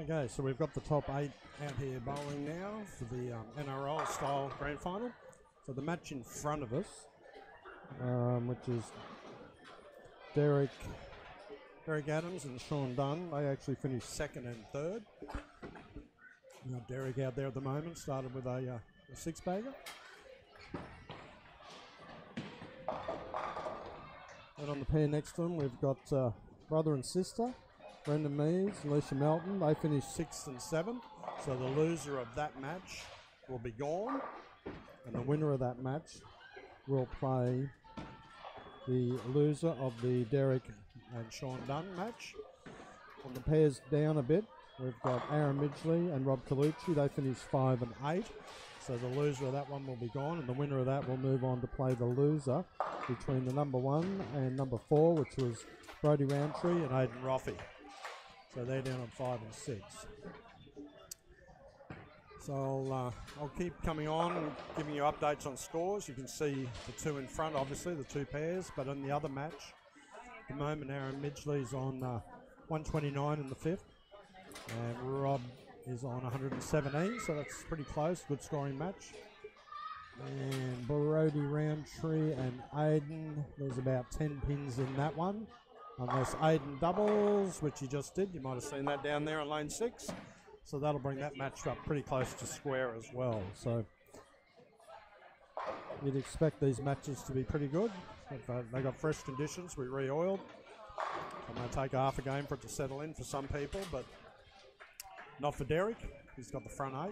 Okay, so we've got the top 8 out here bowling now for the NRL style grand final. So the match in front of us, which is Derek Adams and Sean Dunn. They actually finished second and third. You know, Derek out there at the moment started with a six-bagger. And on the pair next to them, we've got brother and sister, Brendan Mees, Alicia Melton. They finished 6th and 7th. So the loser of that match will be gone. And the winner of that match will play the loser of the Derek and Sean Dunn match. On the pairs down a bit, we've got Aaron Midgley and Rob Caboolture. They finished 5 and 8. So the loser of that one will be gone, and the winner of that will move on to play the loser between the number 1 and number 4, which was Brodie Roundtree and Aidan Roffey. So they're down on 5 and 6. So I'll keep coming on and giving you updates on scores. You can see the two in front, obviously, the two pairs. But in the other match, at the moment, Aaron Midgley's on 129 in the 5th. And Rob is on 117, so that's pretty close. Good scoring match. And Brodie Roundtree and Aidan, there's about 10 pins in that one. Unless Aidan doubles, which he just did. You might have seen that down there on lane 6. So that'll bring that match up pretty close to square as well. So you'd expect these matches to be pretty good. They got fresh conditions. We re-oiled. It may take half a game for it to settle in for some people, but not for Derek. He's got the front 8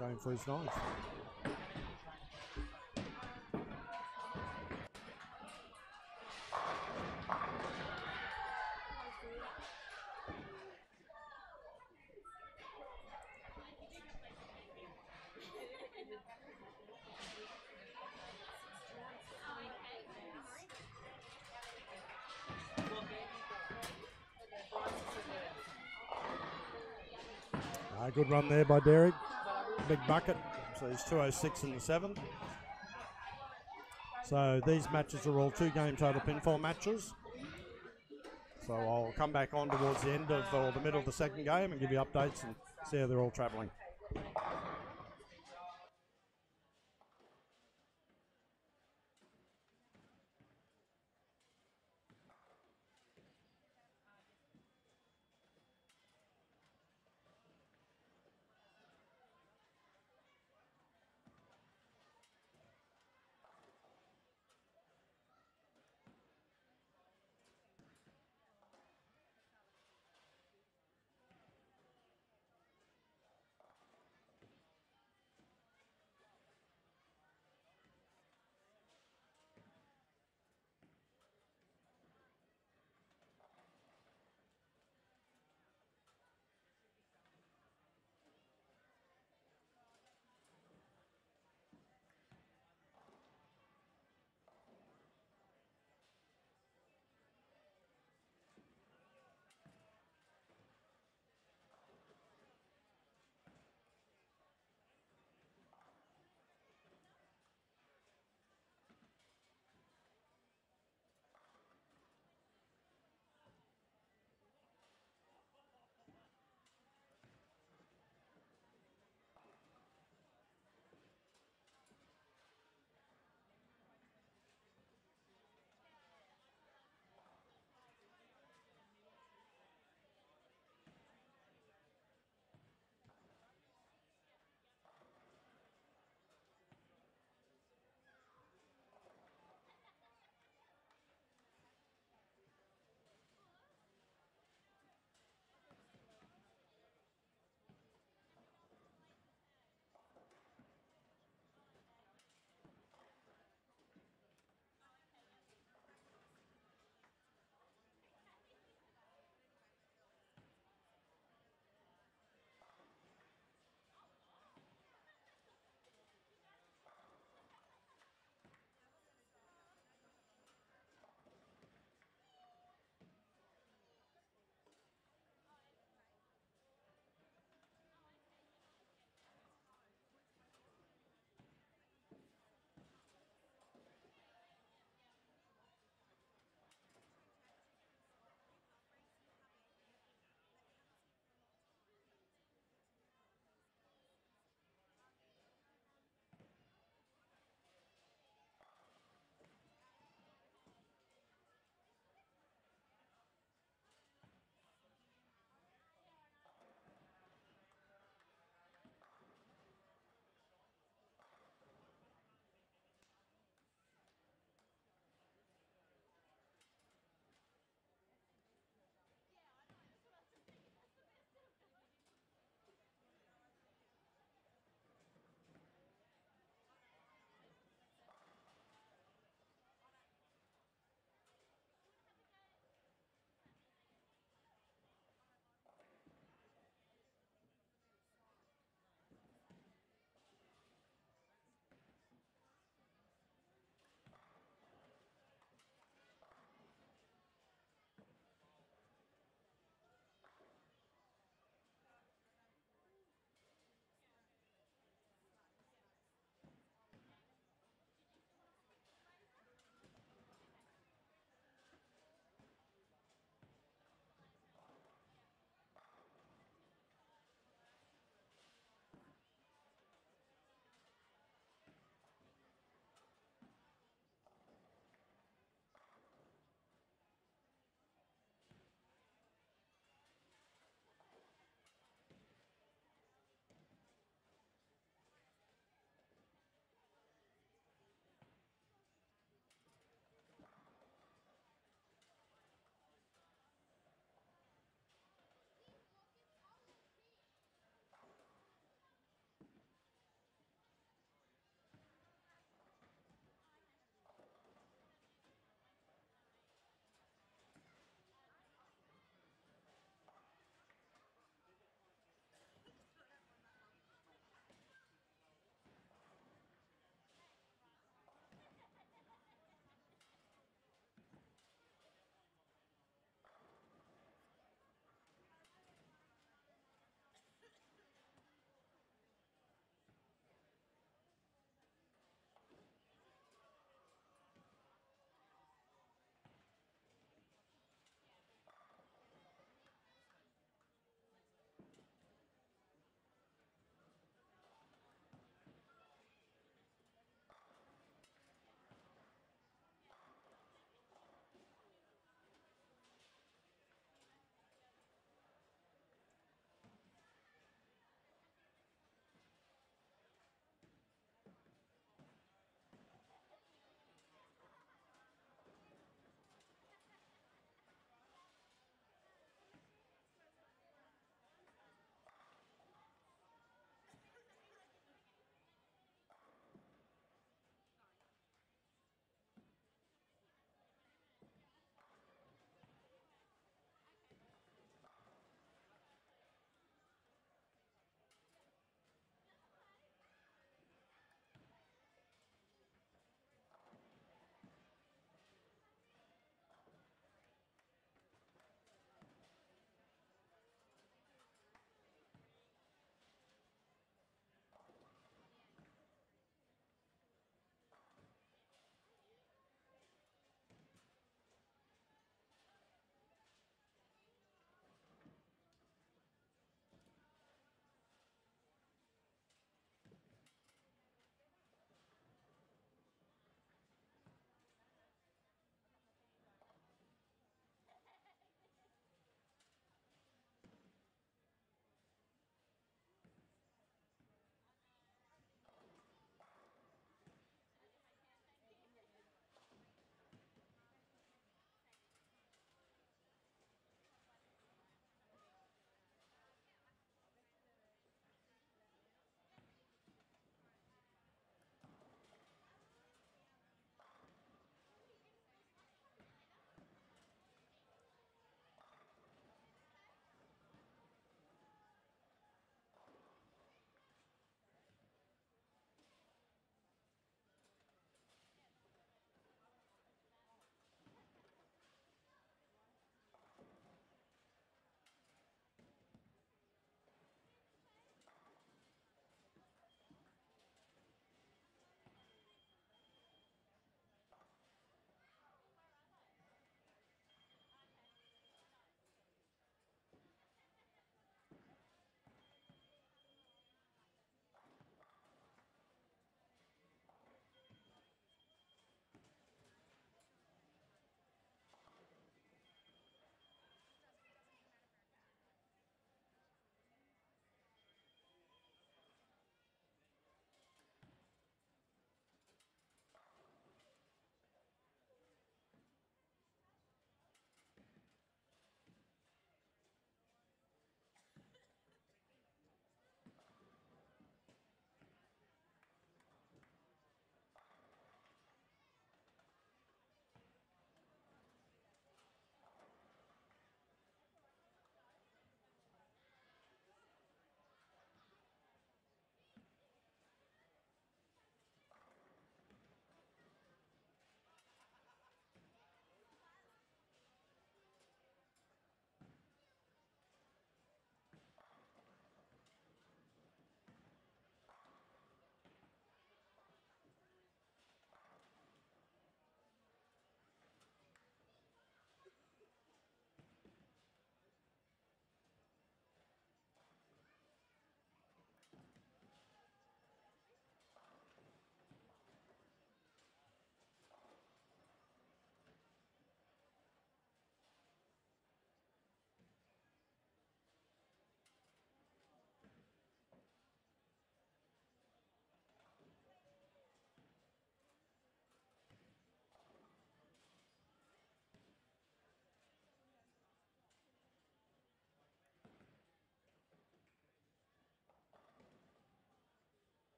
going for his 9th. Good run there by Derek. Big bucket. So he's 206 in the 7th. So these matches are all 2-game total pinfall matches. So I'll come back on towards the end of or the middle of the second game and give you updates and see how they're all travelling.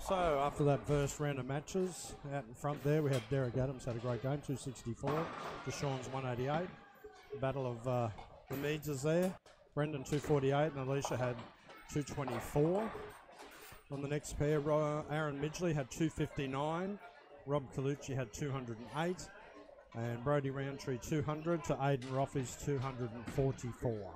So after that first round of matches, out in front there we had Derek Adams had a great game, 264. Deshaun's 188. Battle of the Meads there. Brendan 248 and Alicia had 224. On the next pair, Aaron Midgley had 259. Rob Colucci had 208. And Brody Roundtree 200 to Aidan Roffey's 244.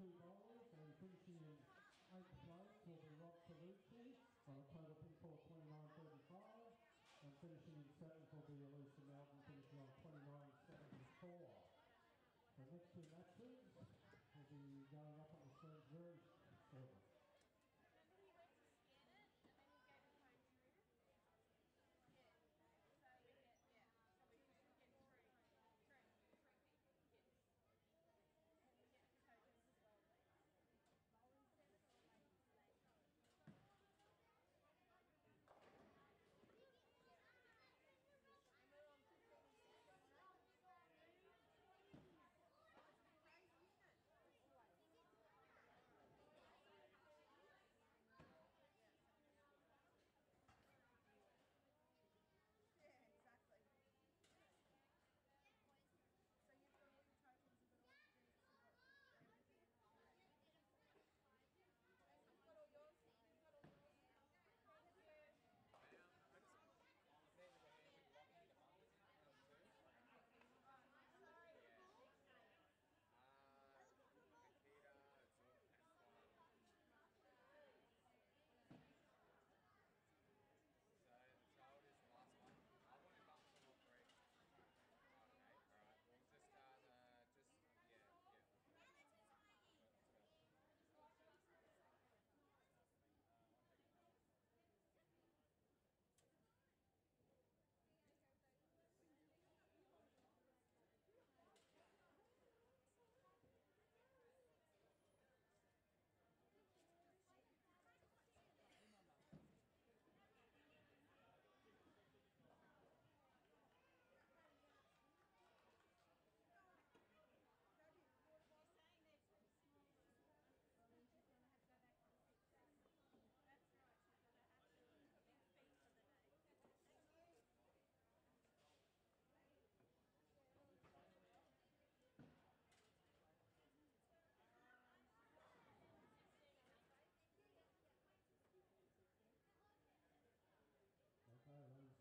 2 bowlers, and finishing in 8th place will be Rob Caboolture on a total pinfall 29.35, and finishing in 7th will be Alicia Mountain, finishing on 29.74. The next 2 matches will be going up on the screen very shortly. Okay, runs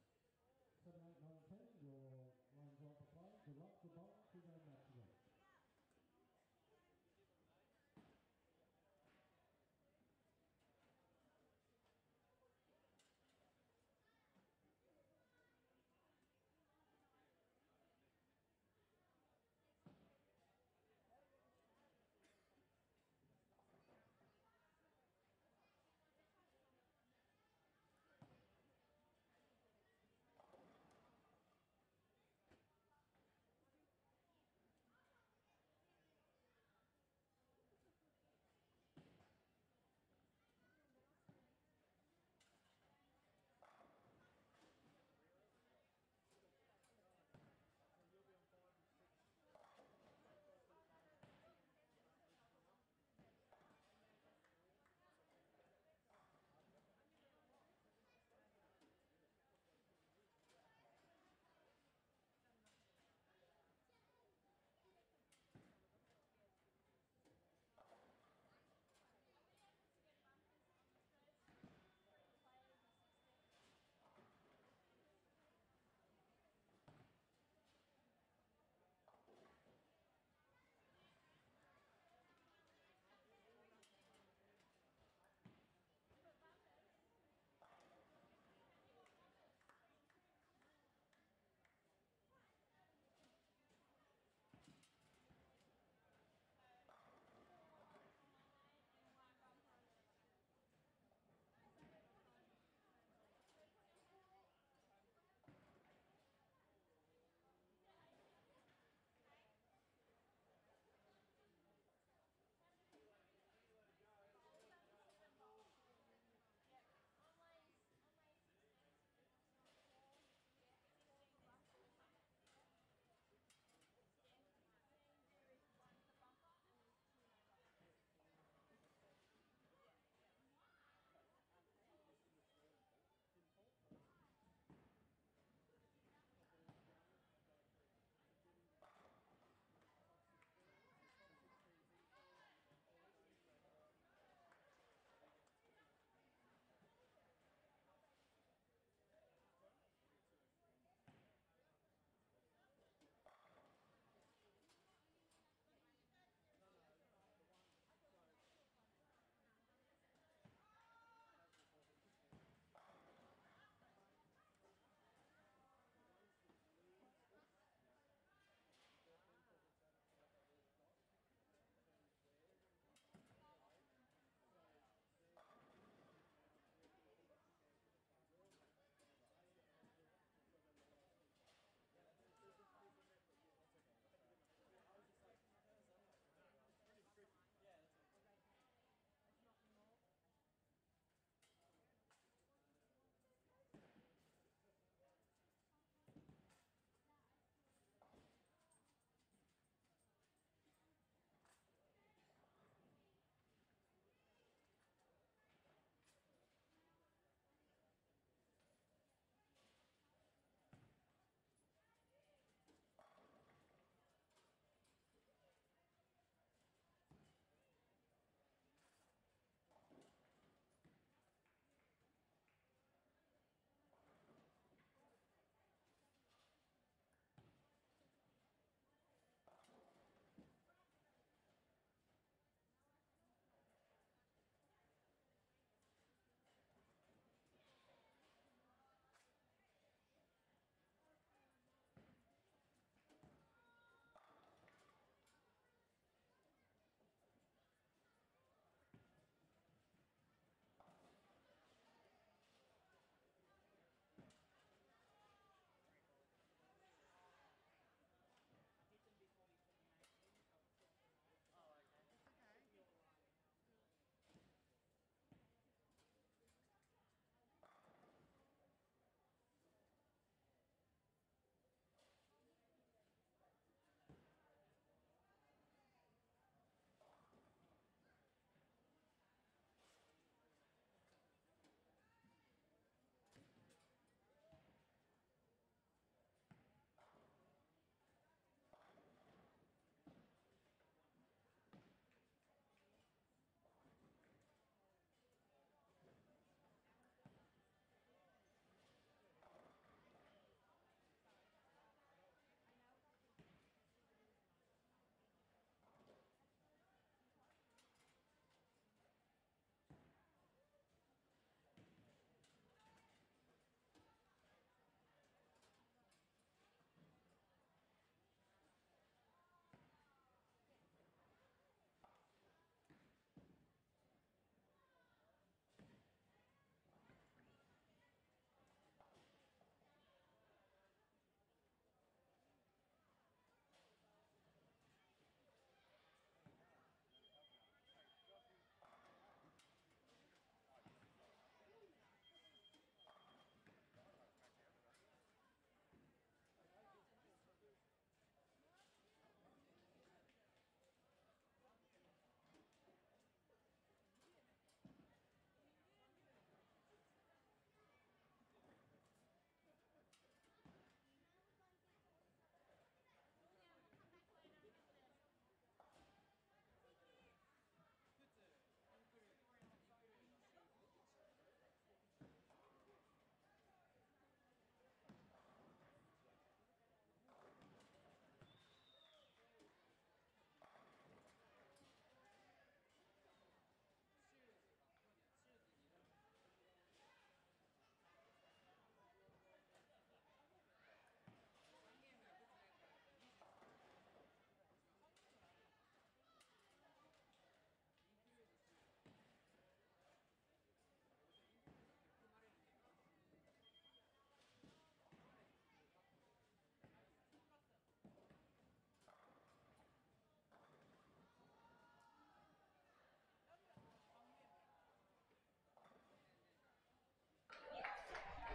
7, 8, 9, 10. Your lines on for play. Good luck, goodbye. 2-game match again.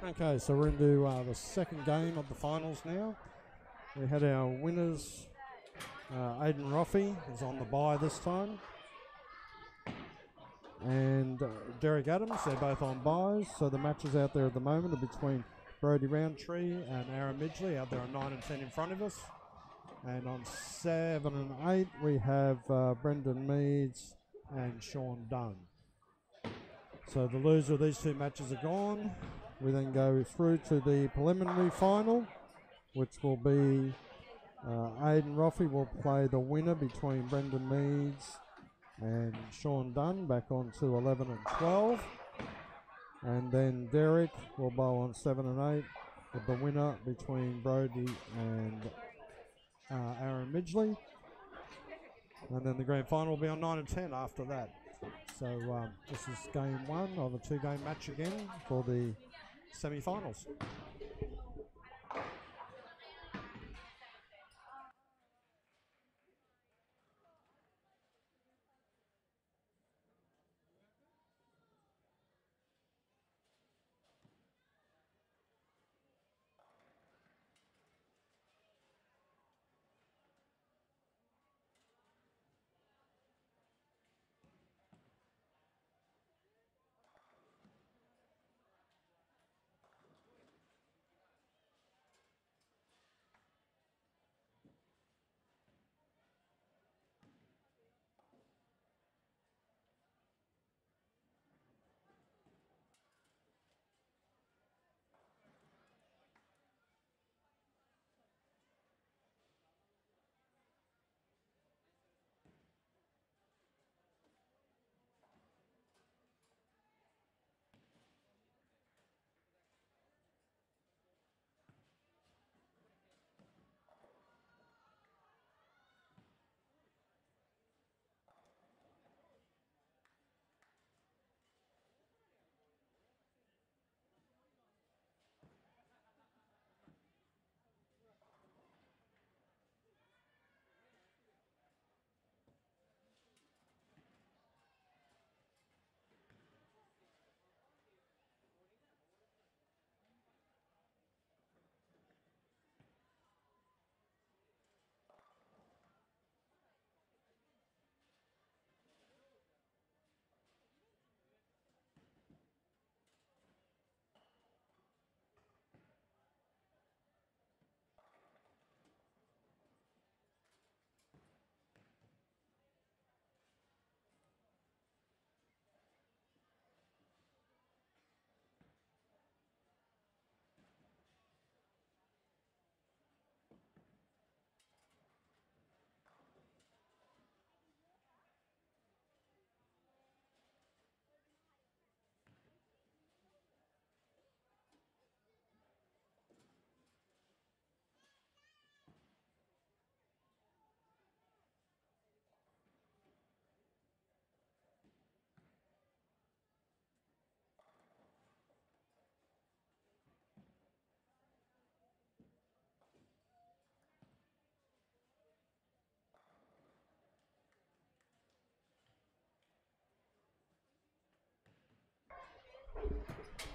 Okay, so we're into the second game of the finals now. We had our winners. Aidan Roffey is on the bye this time. And Derek Adams, they're both on byes. So the matches out there at the moment are between Brodie Roundtree and Aaron Midgley out there on 9 and 10 in front of us. And on 7 and 8, we have Brendan Meads and Sean Dunn. So the loser of these two matches are gone. We then go through to the preliminary final, which will be Aidan Roffey will play the winner between Brendan Meads and Sean Dunn back on to 11 and 12. And then Derek will bowl on 7 and 8 with the winner between Brodie and Aaron Midgley. And then the grand final will be on 9 and 10 after that. So this is game one of a two-game match again for the semi-finals.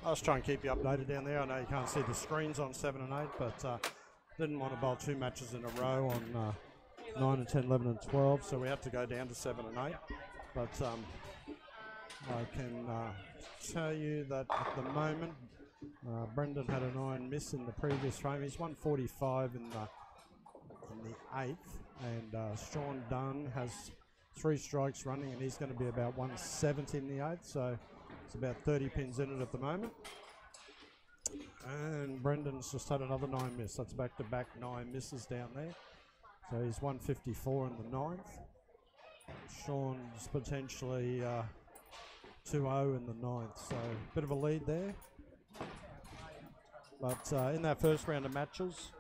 I was trying to keep you updated down there. I know you can't see the screens on 7 and 8, but didn't want to bowl two matches in a row on 9 and 10, 11 and 12, so we had to go down to 7 and 8. But I can tell you that at the moment, Brendan had an iron miss in the previous frame. He's 145 in the 8th, and Sean Dunn has 3 strikes running, and he's going to be about 170 in the 8th, so it's about 30 pins in it at the moment. And Brendan's just had another 9 miss. That's back-to-back 9 misses down there. So he's 154 in the 9th. Sean's potentially 2-0 in the 9th. So a bit of a lead there. But in that first round of matches,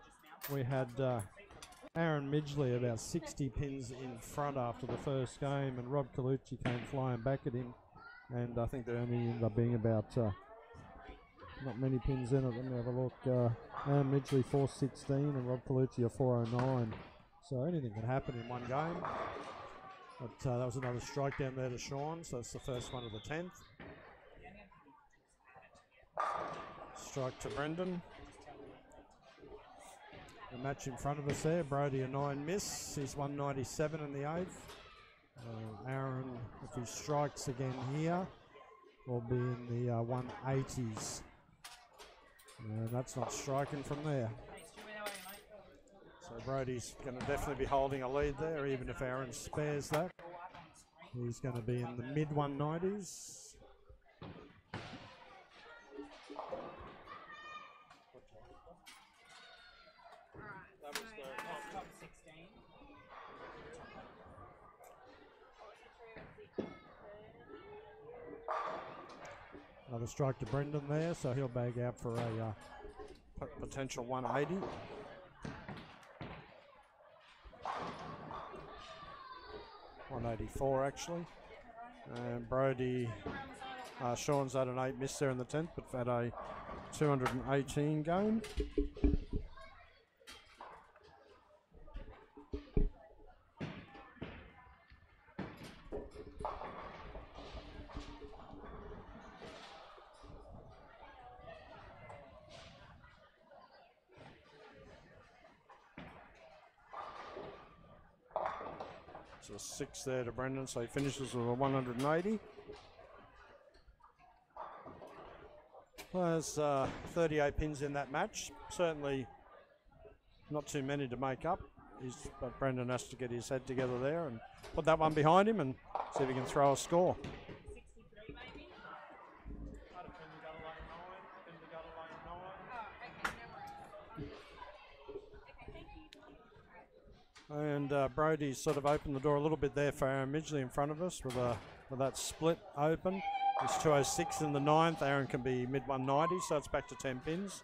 we had Aaron Midgley about 60 pins in front after the first game, and Rob Caboolture came flying back at him. And I think there only ended up being about not many pins in it. Let me have a look. Aaron Midgley 416 and Rob Caboolture 409. So anything can happen in one game. But that was another strike down there to Sean. So it's the first one of the 10th. Strike to Brendan. The match in front of us there, Brody a 9 miss. He's 197 in the 8th. Aaron, if he strikes again here, will be in the 180s. That's not striking from there. So Brody's going to definitely be holding a lead there, even if Aaron spares that. He's going to be in the mid 190s. Another strike to Brendan there, so he'll bag out for a potential 180. $184 actually. And Brody, Sean's had an 8 miss there in the 10th, but had a 218 game. So 6 there to Brendan, so he finishes with a 180. Well, there's 38 pins in that match. Certainly not too many to make up. But Brendan has to get his head together there and put that one behind him and see if he can throw a score. And Brody's sort of opened the door a little bit there for Aaron Midgley in front of us with that split open. It's 206 in the 9th. Aaron can be mid 190, so it's back to 10 pins.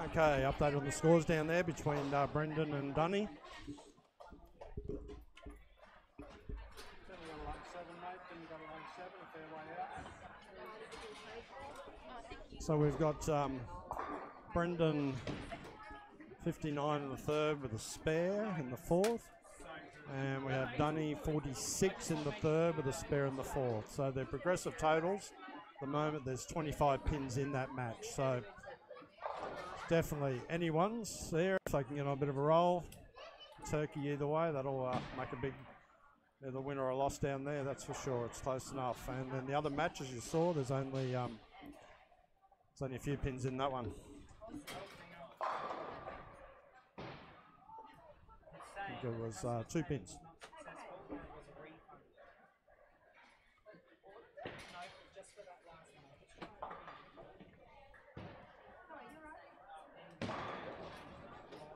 Okay, update on the scores down there between Brendan and Dunny. So we've got Brendan 59 in the third with a spare in the fourth. And we have Dunny 46 in the third with a spare in the fourth. So they're progressive totals. At the moment there's 25 pins in that match. So definitely anyone's there if they can get on a bit of a roll. Turkey either way, that'll make a big either win or a loss down there, that's for sure. It's close enough. And then the other matches you saw, there's only a few pins in that one. I think it was 2 pins.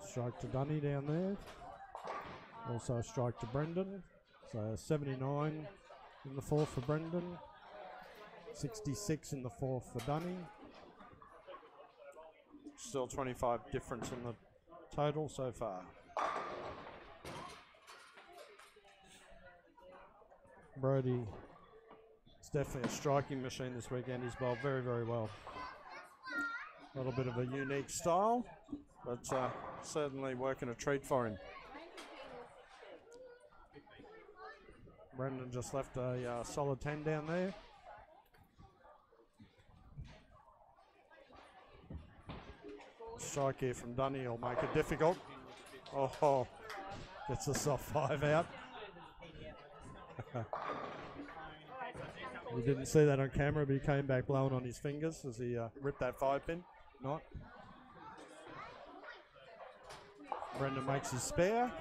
Strike to Dunny down there. Also a strike to Brendan. So 79 in the fourth for Brendan. 66 in the fourth for Dunny. Still 25 difference in the total so far. Brody, it's definitely a striking machine this weekend. He's bowled very, very well. A little bit of a unique style, but certainly working a treat for him. Brendan just left a solid 10 down there. Strike here from Dunny will make it difficult. Oh, gets a soft 5 out. We didn't see that on camera, but he came back blowing on his fingers as he ripped that 5 pin. Not. Brendan makes his spare,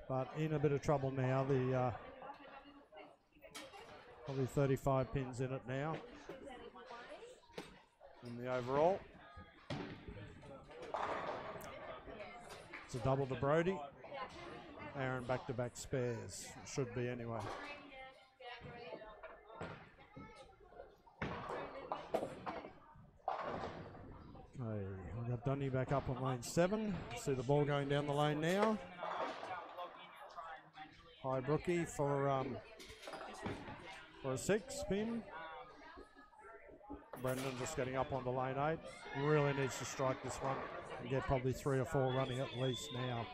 but in a bit of trouble now. The probably 35 pins in it now in the overall. It's a double to Brody. Aaron back-to-back spares. It should be anyway. Okay, we've got Dunny back up on lane 7. See the ball going down the lane now. High Brookie for a 6 pin. Brendan just getting up onto lane 8. Really needs to strike this one and get probably 3 or 4 running at least now.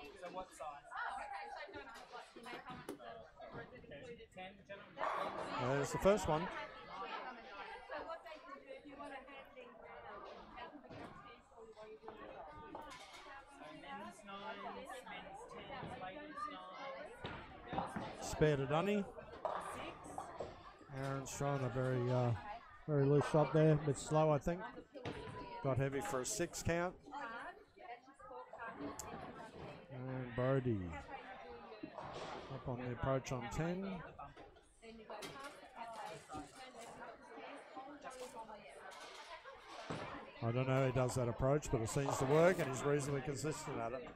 There's the first one. Spare to Dunny. Aaron's throwing a very loose shot there, a bit slow I think. Got heavy for a 6 count. And Brody up on the approach on 10. I don't know how he does that approach, but it seems to work and he's reasonably consistent at it.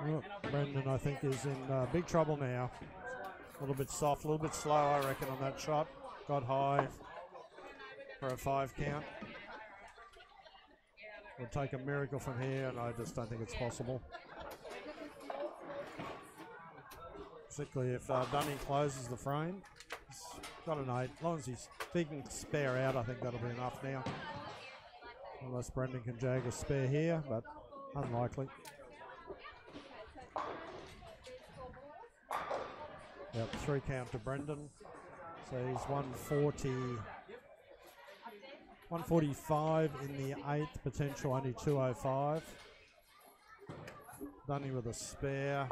Oh, Brendan, I think, is in big trouble now. A little bit soft, a little bit slow, I reckon, on that shot. Got high for a 5 count. Would take a miracle from here, and I just don't think it's possible. Particularly if Dunny closes the frame. He's got an 8. As long as if he can spare out, I think that'll be enough now. Unless Brendan can jag a spare here, but unlikely. Yep, 3 count to Brendan. So he's 145 in the 8th, potential only 205. Dunny with a spare.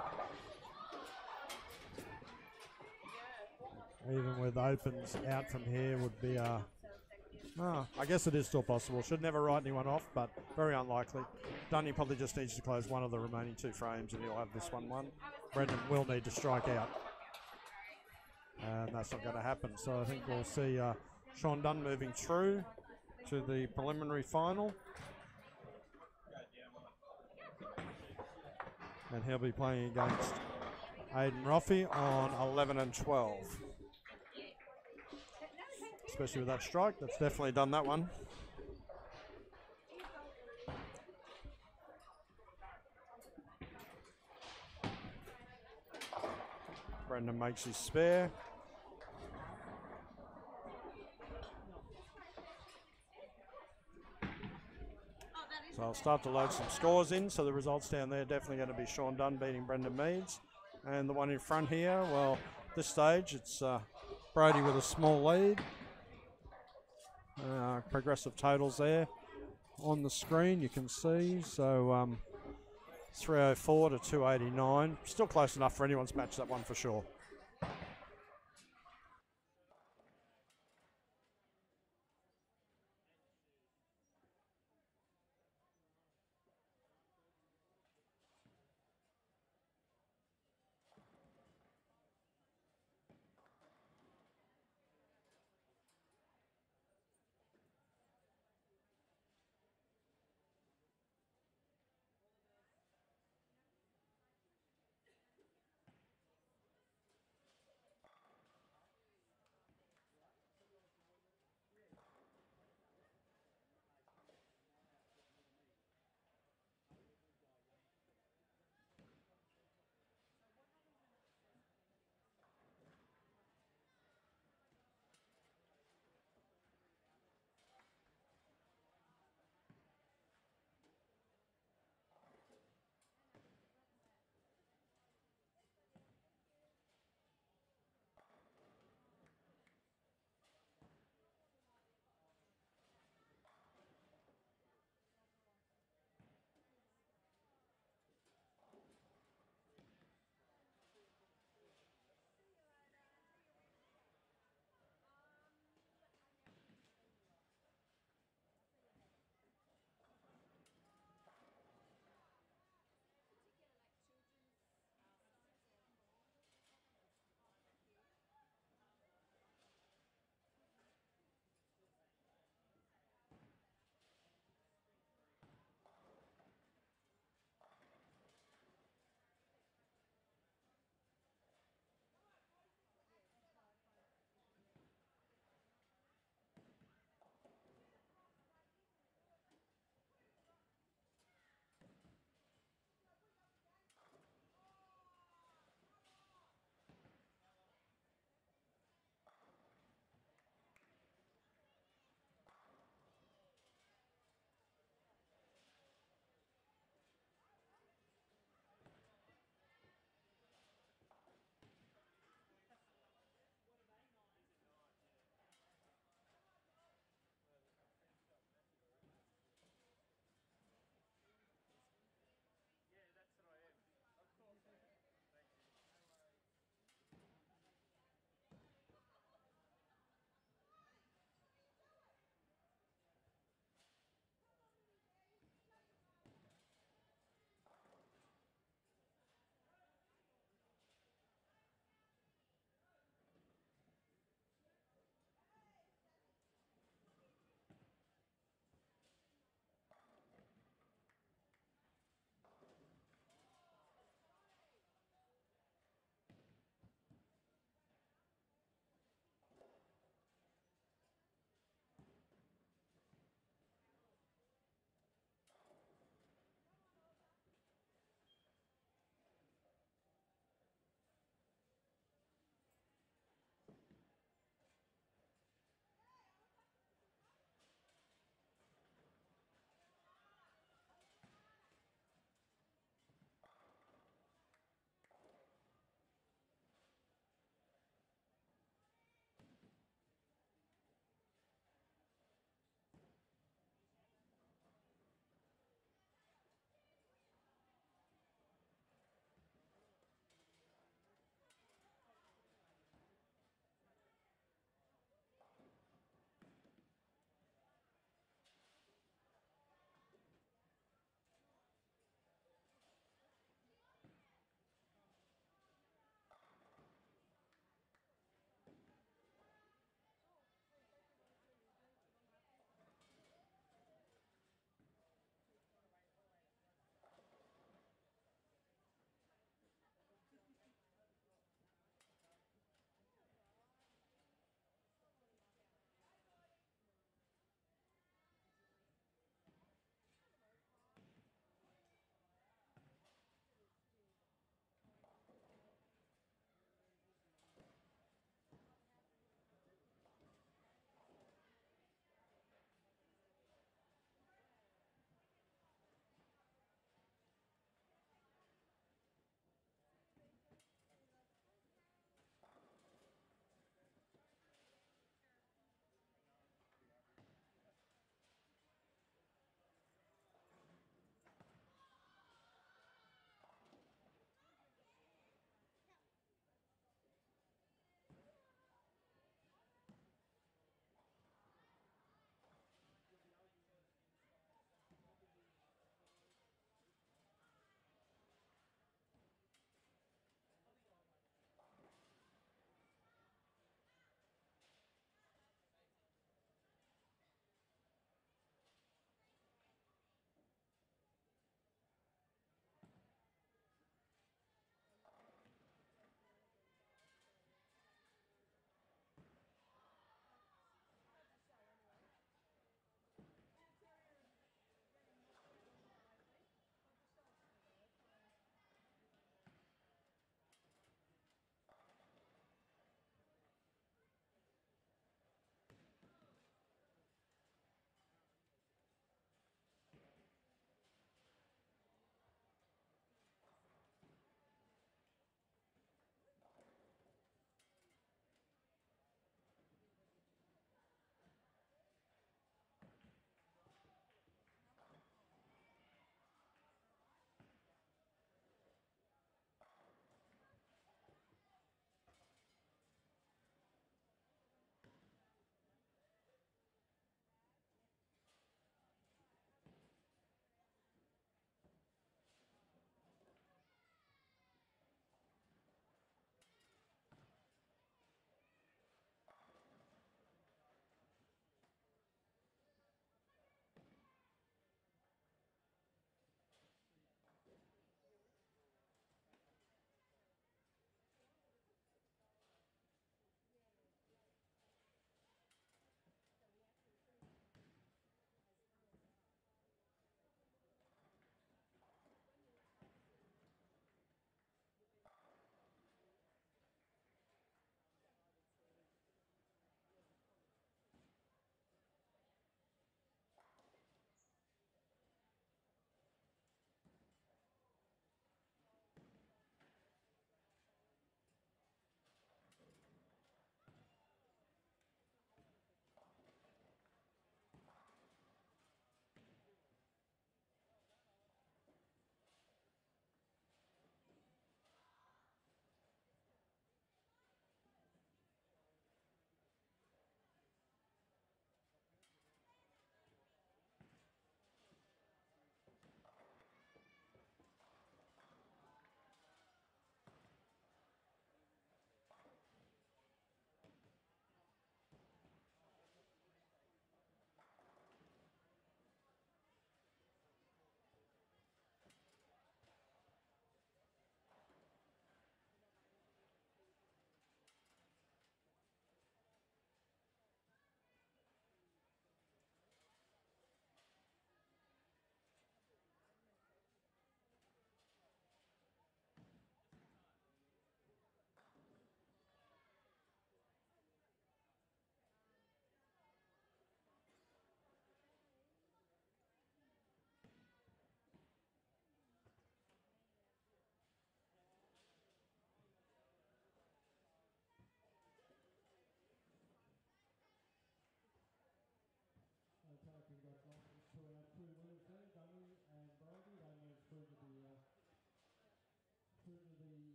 Even with opens out from here would be a... I guess it is still possible. Should never write anyone off, but very unlikely. Dunny probably just needs to close one of the remaining 2 frames and he'll have this one won. Brendan will need to strike out. And that's not going to happen. So I think we'll see Sean Dunn moving through to the preliminary final. And he'll be playing against Aidan Roffey on 11 and 12. Especially with that strike, that's definitely done that one. Brendan makes his spare. So I'll start to load some scores in. So the results down there definitely going to be Sean Dunn beating Brendan Meads. And the one in front here, well, at this stage, it's Brody with a small lead. Progressive totals there on the screen, you can see. So 304 to 289. Still close enough for anyone's match, that one for sure.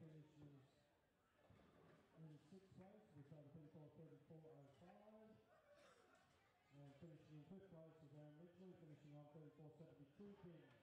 finishes in 6th place with total 34.34.05. And finishing in 5th place is Aaron Ridgely, finishing on 34.72 pins.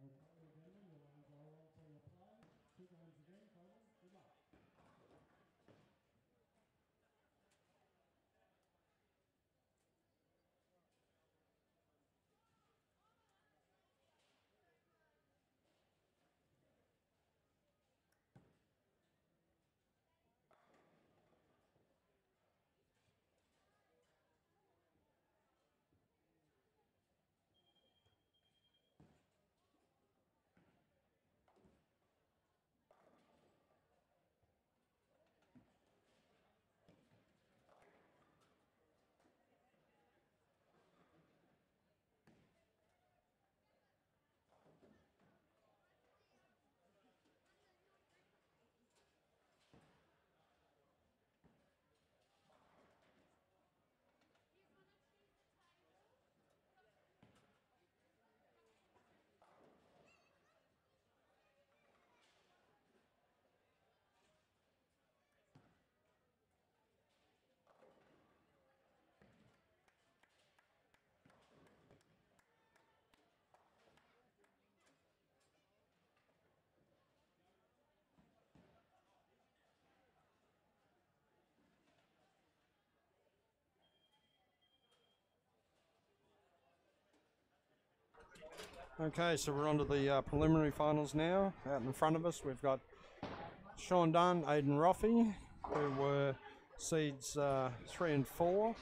Okay, gentlemen, your lines are all on for your play. 2 games again, total. Good luck. Okay, so we're on to the preliminary finals now. Out in front of us, we've got Sean Dunn, Aidan Roffey, who were seeds 3 and 4.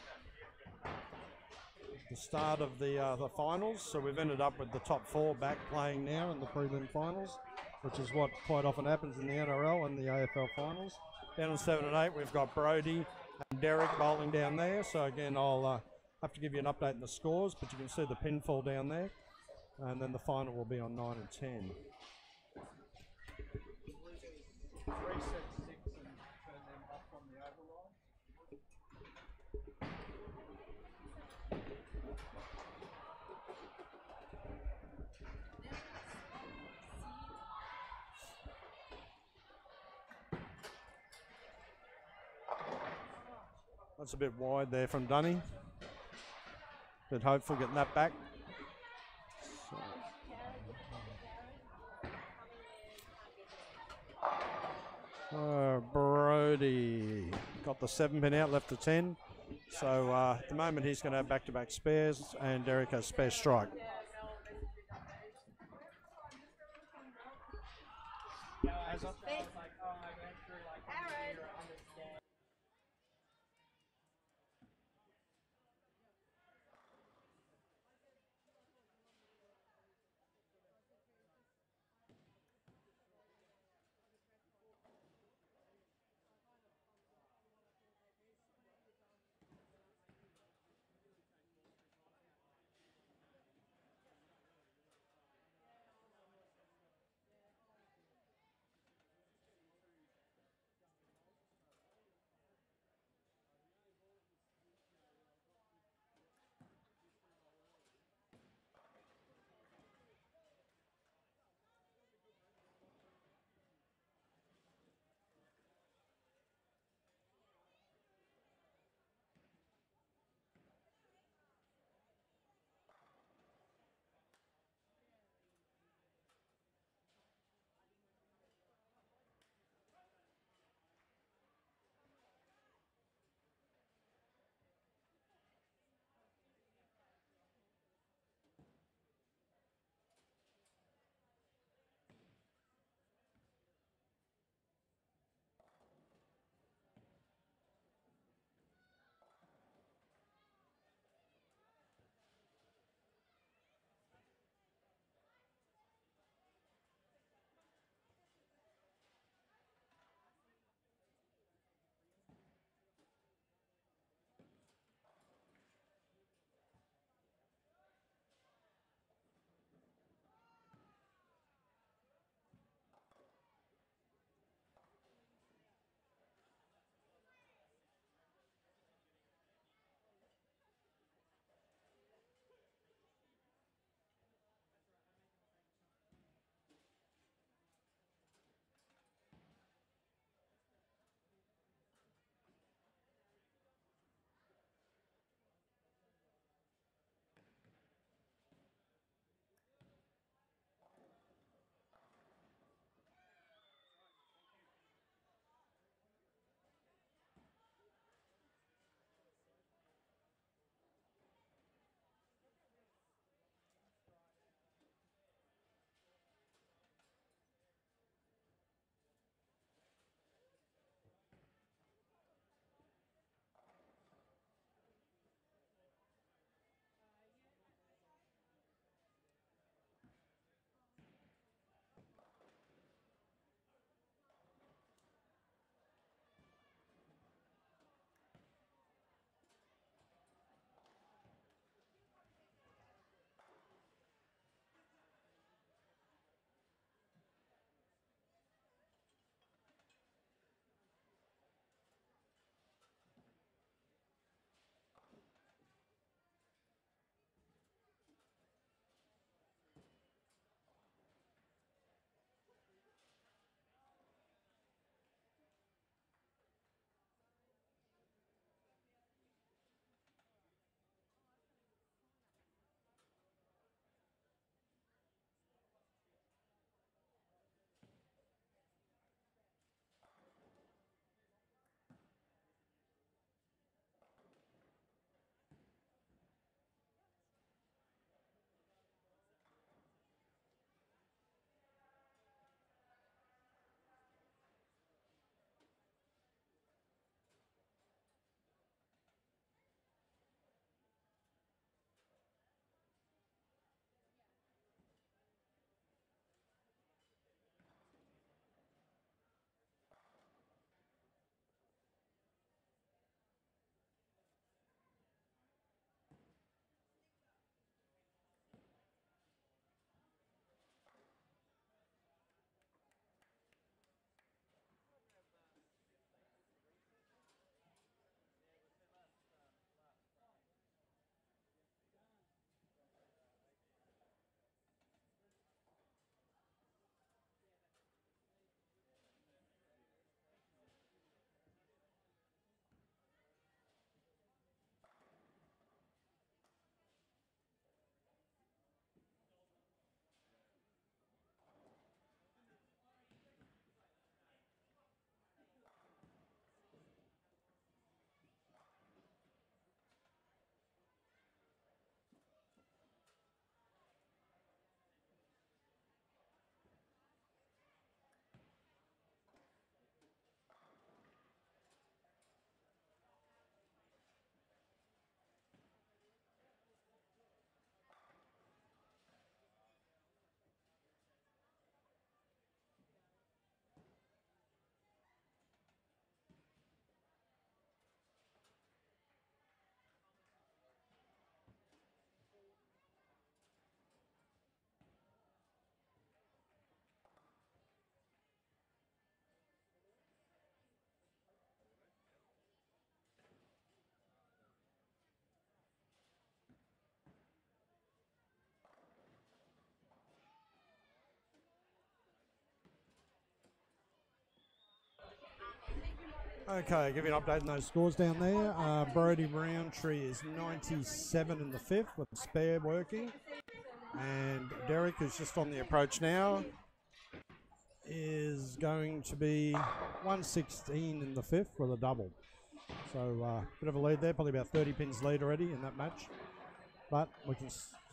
The start of the finals, so we've ended up with the top 4 back playing now in the prelim finals, which is what quite often happens in the NRL and the AFL finals. Down in 7 and 8, we've got Brody and Derek bowling down there. So again, I'll have to give you an update on the scores, but you can see the pinfall down there. And then the final will be on 9 and 10. 3 sets 6 and turn them off on the override. That's a bit wide there from Dunny. But hopeful getting that back. Brody got the 7 pin out, left the 10. So at the moment he's going to have back-to-back spares, and Derek has spare strike. Okay, give you an update on those scores down there. Brody Roundtree is 97 in the fifth with the spare working. And Derek, who's just on the approach now, is going to be 116 in the fifth with a double. So bit of a lead there, probably about 30 pins lead already in that match. But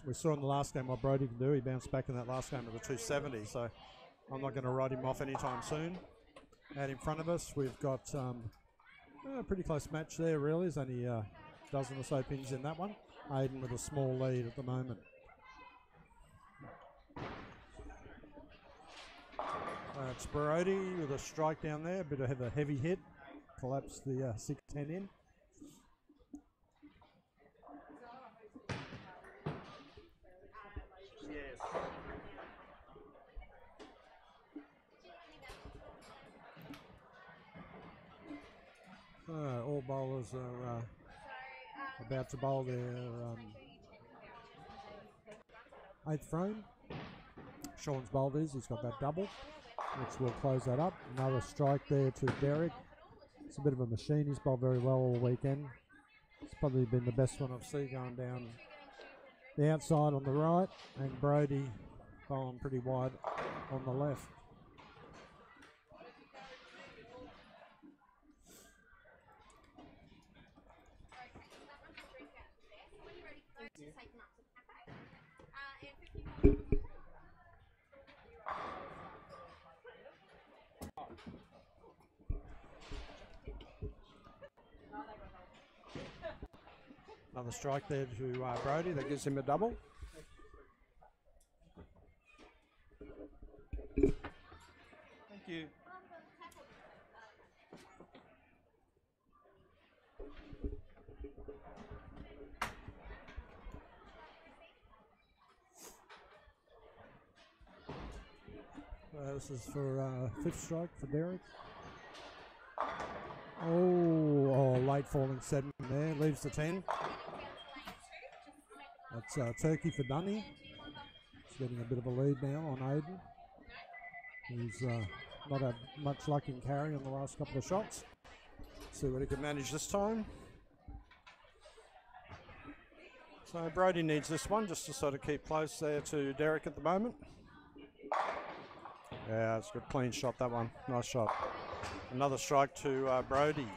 we saw in the last game what Brody can do. He bounced back in that last game with a 270. So I'm not going to write him off anytime soon. Out in front of us, we've got a pretty close match there, really. There's only a dozen or so pins in that one. Aiden with a small lead at the moment. It's Brody with a strike down there, a bit of a heavy hit. Collapsed the 6-10 in. Yes. All bowlers are about to bowl their 8th frame. Sean's bowled his, he's got that double, which will close that up. Another strike there to Derek. It's a bit of a machine, he's bowled very well all weekend. It's probably been the best one I've seen going down the outside on the right, and Brody bowling pretty wide on the left. Another strike there to Brody, that gives him a double. Thank you. This is for 5th strike for Derek. Oh, late falling 7 there, leaves the 10. That's Turkey for Dunny. He's getting a bit of a lead now on Aiden. He's not had much luck in carry on the last couple of shots. See what he can manage this time. So Brody needs this one just to sort of keep close there to Derek at the moment. Yeah, it's a good clean shot, that one. Nice shot. Another strike to Brody.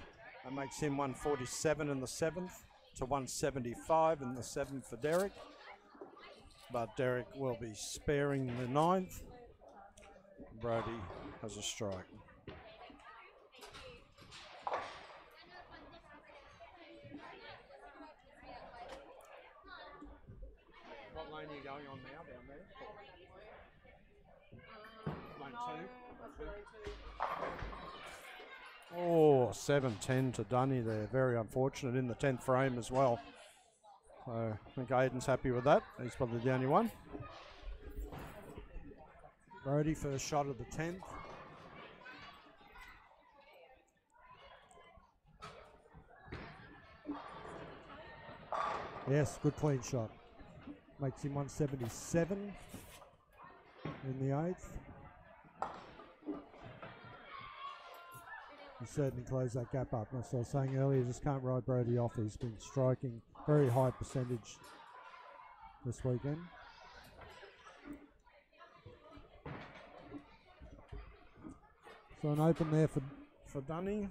That makes him 147 in the 7th to 175 in the 7th for Derek. But Derek will be sparing the 9th. Brody has a strike. What lane are you going on now down there? Lane 2? Oh, 7-10 to Dunny there. Very unfortunate in the 10th frame as well. So I think Aiden's happy with that. He's probably the only one. Brody first shot of the 10th. Yes, good clean shot. Makes him 177 in the 8th. He certainly closed that gap up. As I was saying earlier, just can't ride Brody off. He's been striking very high percentage this weekend. So an open there for Dunny.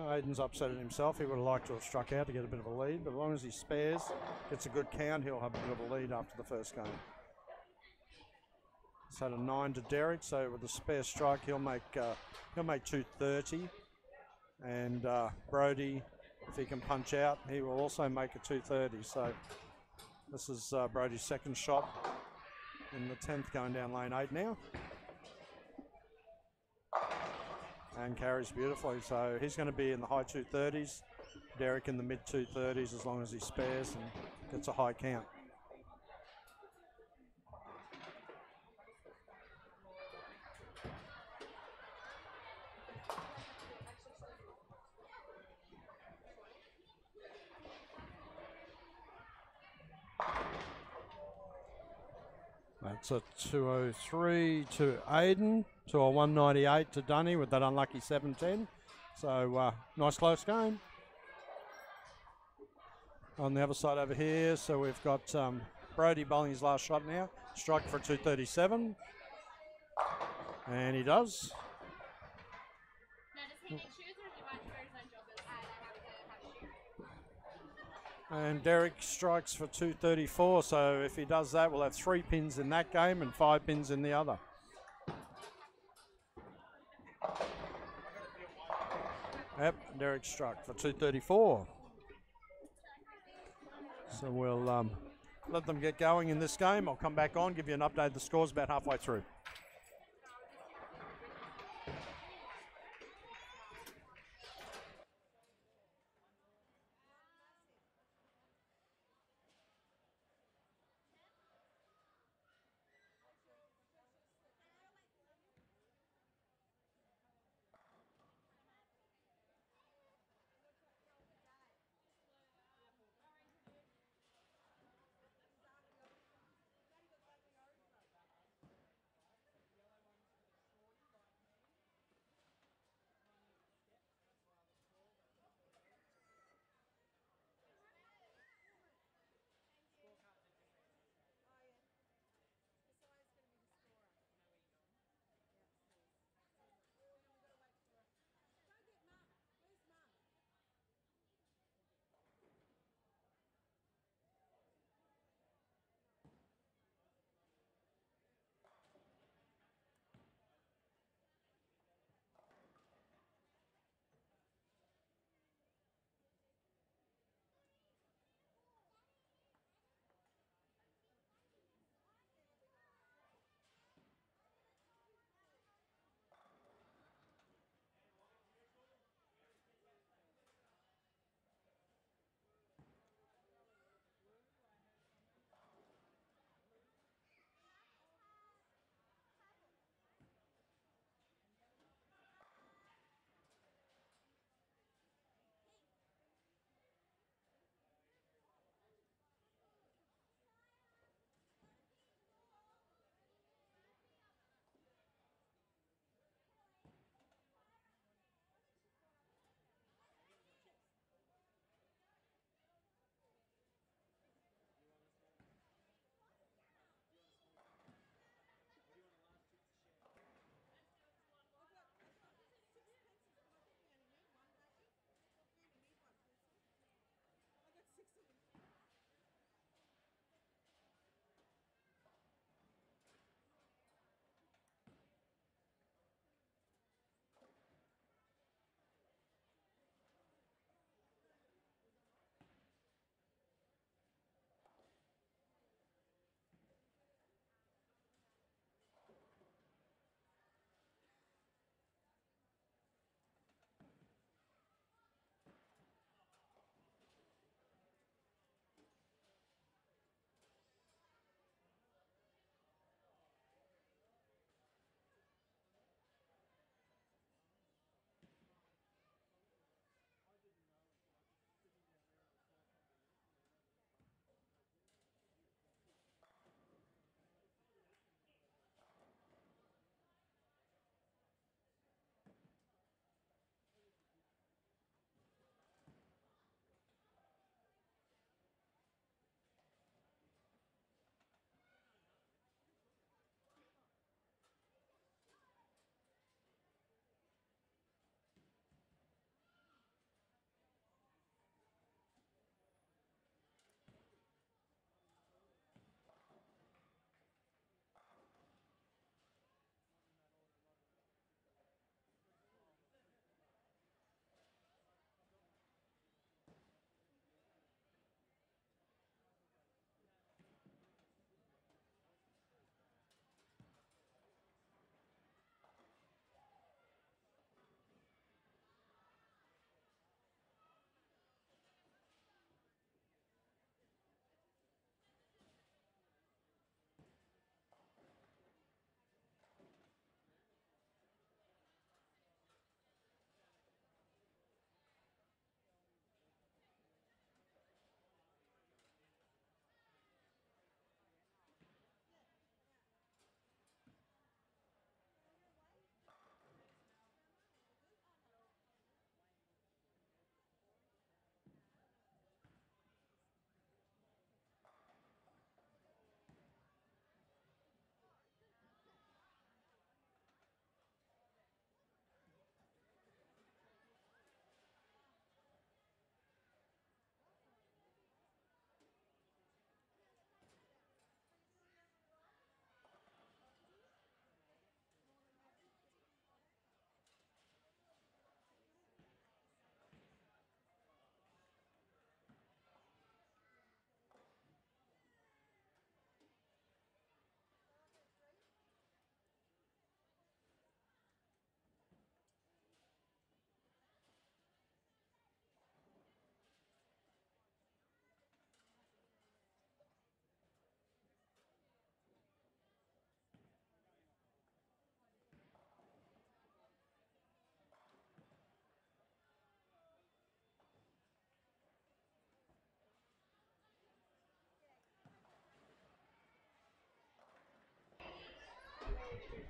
Aiden's upset at himself. He would have liked to have struck out to get a bit of a lead, but as long as he spares, gets a good count, he'll have a bit of a lead after the first game. He's had a 9 to Derek, so with a spare strike, he'll make 230. And Brody, if he can punch out, he will also make a 230. So this is Brody's second shot in the 10th, going down lane 8 now. And carries beautifully, so he's going to be in the high 230s. Derek in the mid 230s as long as he spares and gets a high count. That's a 203 to Aiden, to a 198 to Dunny with that unlucky 710. So nice close game. On the other side over here, so we've got Brody bowling his last shot now. Strike for 237. And he does. And Derek strikes for 234, so if he does that, we'll have 3 pins in that game and 5 pins in the other. Yep, Derek struck for 234. So we'll let them get going in this game. I'll come back on, give you an update. The score's about halfway through.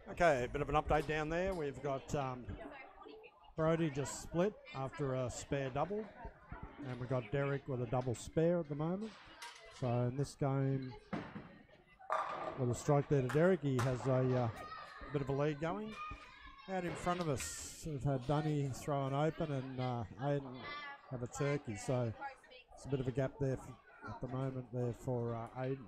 Okay, a bit of an update down there. We've got Brody just split after a spare double, and we've got Derek with a double spare at the moment. So in this game, with a strike there to Derek, he has a bit of a lead going. Out in front of us, we've had Dunny throw an open and Aiden have a turkey. So it's a bit of a gap there at the moment there for Aiden.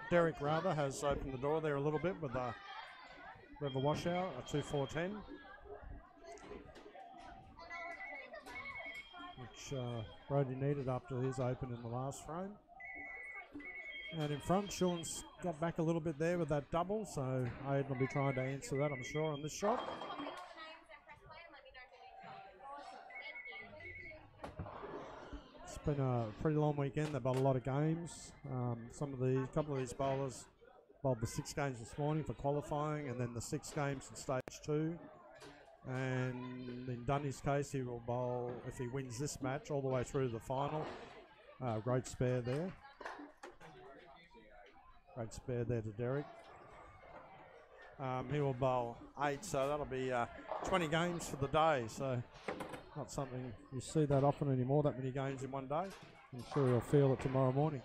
Derek rather has opened the door there a little bit with a bit of a washout, a 2-4-10, which Brody needed after his open in the last frame. And in front, Sean's got back a little bit there with that double, so Aiden will be trying to answer that, I'm sure, on this shot. It's been a pretty long weekend. They've got a lot of games. A couple of these bowlers bowled the 6 games this morning for qualifying, and then the 6 games in stage 2. And in Dunny's case, he will bowl, if he wins this match, all the way through to the final. Great spare there. Great spare there to Derek. He will bowl 8, so that'll be 20 games for the day. So not something you see that often anymore, that many games in one day. I'm sure he'll feel it tomorrow morning.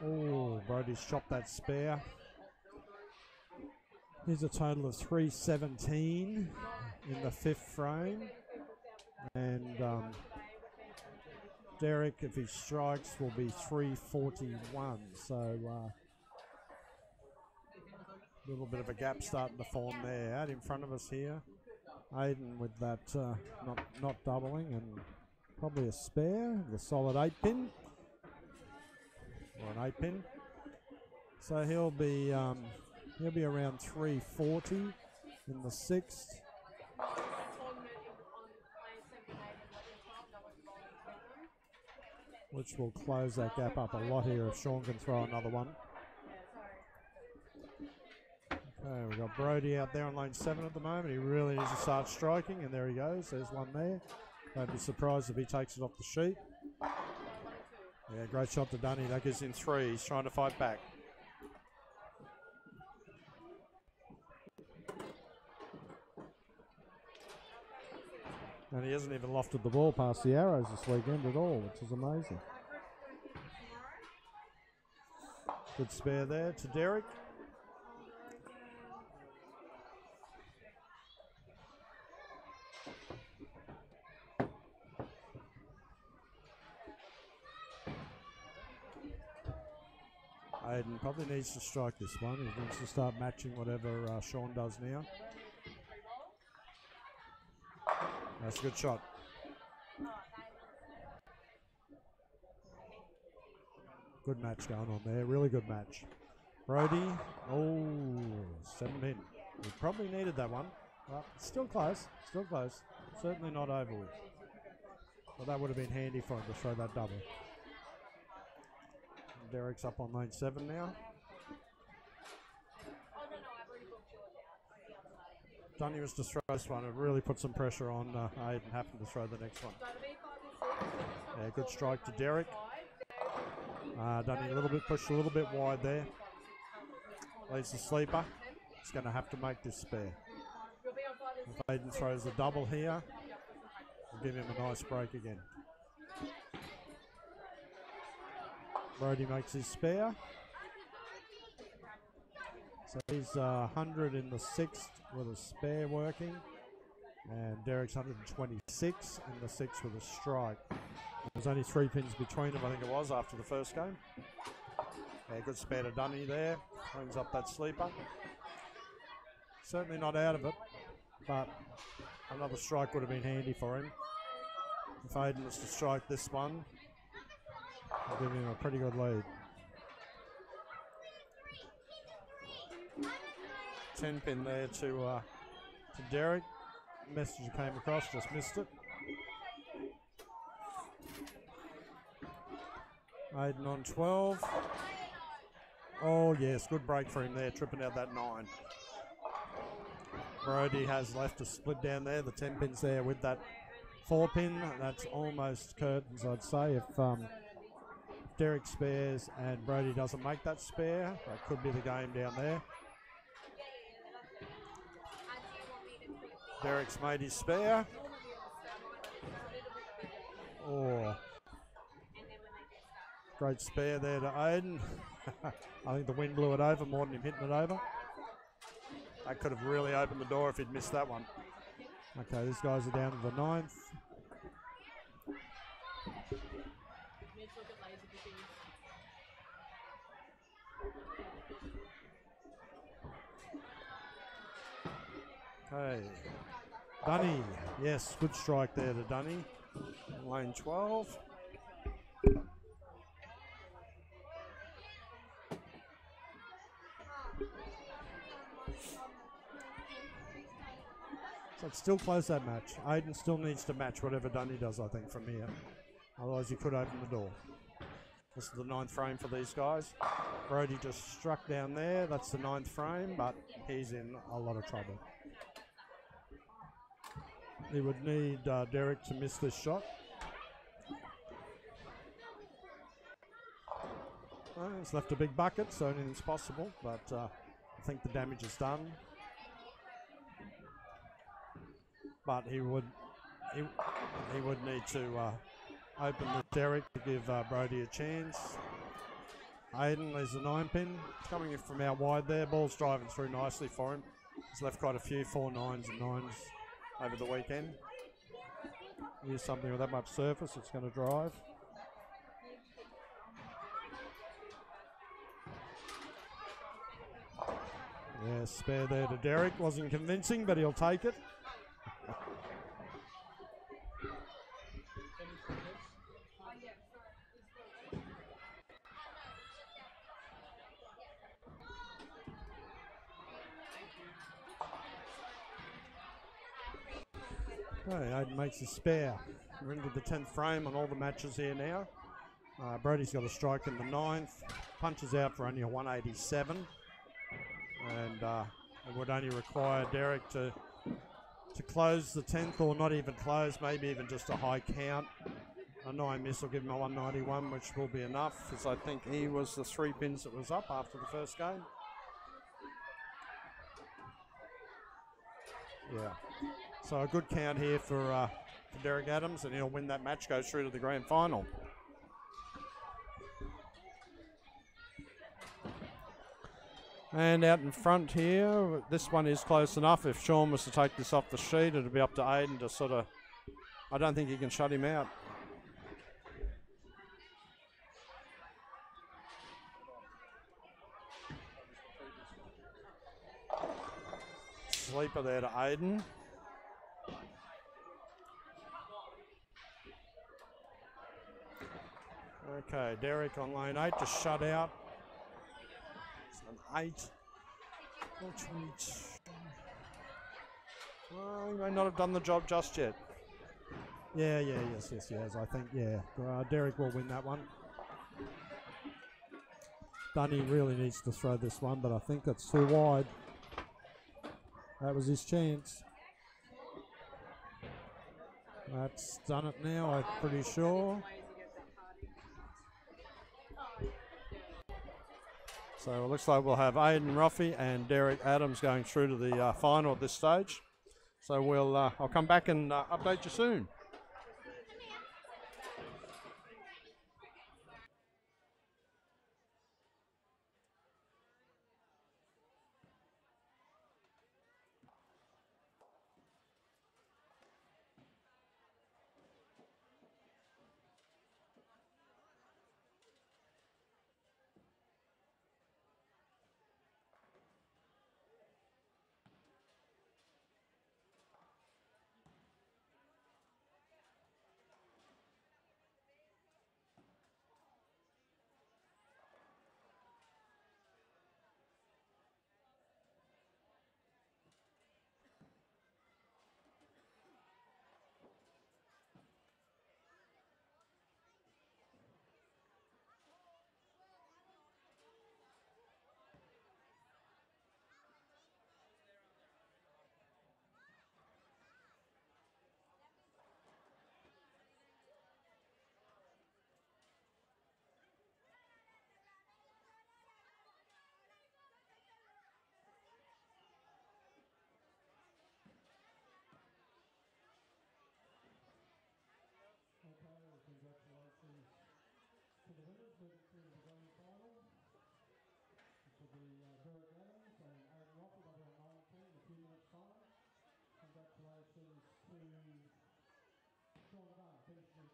Oh, Brody's chopped that spare. Here's a total of 317 in the 5th frame. And Derek, if he strikes, will be 341. So a little bit of a gap starting to form there. Out in front of us here, Aiden with that not doubling and probably a spare, the solid 8-pin. Or an 8-pin. So he'll be around 340 in the 6th. Which will close that gap up a lot here if Sean can throw another one. Okay, we've got Brody out there on lane 7 at the moment. He really needs to start striking, and there he goes. There's one there. Don't be surprised if he takes it off the sheet. Yeah, great shot to Dunny. That gives him 3. He's trying to fight back. And he hasn't even lofted the ball past the arrows this weekend at all, which is amazing. Good spare there to Derek. Aiden probably needs to strike this one. He needs to start matching whatever Sean does now. That's a good shot. Good match going on there. Really good match. Brody. Oh, 7-pin. We probably needed that one. Well, still close. Still close. Certainly not over with. But that would have been handy for him to throw that double. And Derek's up on lane 7 now. Dunny was to throw this one. It really put some pressure on Aiden having to throw the next one. Yeah, good strike to Derek. Dunny a little bit, pushed a little bit wide there. Leaves the sleeper. He's going to have to make this spare. If Aiden throws a double here, we'll give him a nice break again. Brody makes his spare. So he's 100 in the 6th with a spare working. And Derek's 126 in the 6th with a strike. There's only 3 pins between them, I think it was, after the first game. Yeah, good spare to Dunny there. Cleans up that sleeper. Certainly not out of it, but another strike would have been handy for him. If Aiden was to strike this one, it'll give him a pretty good lead. 10 pin there to Derek. Message came across, just missed it. Aiden on 12. Oh yes, good break for him there, tripping out that 9. Brody has left a split down there. The 10 pin's there with that 4 pin. That's almost curtains, I'd say. If Derek spares and Brody doesn't make that spare, that could be the game down there. Derek's made his spare. Oh, great spare there to Aiden. I think the wind blew it over more than him hitting it over. That could have really opened the door if he'd missed that one. Okay, these guys are down to the 9th. Okay, Dunny, yes, good strike there to Dunny. Lane 12. So it's still close, that match. Aiden still needs to match whatever Dunny does, I think, from here. Otherwise he could open the door. This is the 9th frame for these guys. Brody just struck down there. That's the 9th frame, but he's in a lot of trouble. He would need Derek to miss this shot. He's left a big bucket, so anything's possible, but I think the damage is done. But he would need to open the Derek to give Brody a chance. Aiden, there's the 9 pin. Coming in from out wide there. Ball's driving through nicely for him. He's left quite a few 4 9s and 9s over the weekend. Here's something with that much surface, it's going to drive. Yeah, spare there to Derek. Wasn't convincing, but he'll take it. Okay, Aiden makes a spare. We're into the 10th frame on all the matches here now. Brody's got a strike in the 9th. Punches out for only a 187. And it would only require Derek to close the 10th, or not even close, maybe even just a high count. A 9 miss will give him a 191, which will be enough, as I think he was the 3 pins that was up after the first game. Yeah. So a good count here for Derek Adams, and he'll win that match, goes through to the grand final. And out in front here, this one is close enough. If Sean was to take this off the sheet, it'd be up to Aiden to sort of, I don't think he can shut him out. Sleeper there to Aiden. Okay, Derek on lane 8, just shut out. It's an 8. Well, he may not have done the job just yet. Yes, I think, yeah. Derek will win that one. Dunny really needs to throw this one, but I think it's too wide. That was his chance. That's done it now, I'm pretty sure. So it looks like we'll have Aiden Ruffy and Derek Adams going through to the final at this stage. So I'll come back and update you soon.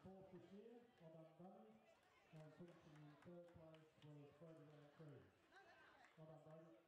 fourth this year. Well done, Bunny. And finishing in third place was Brody Round 2. Well done, Brody.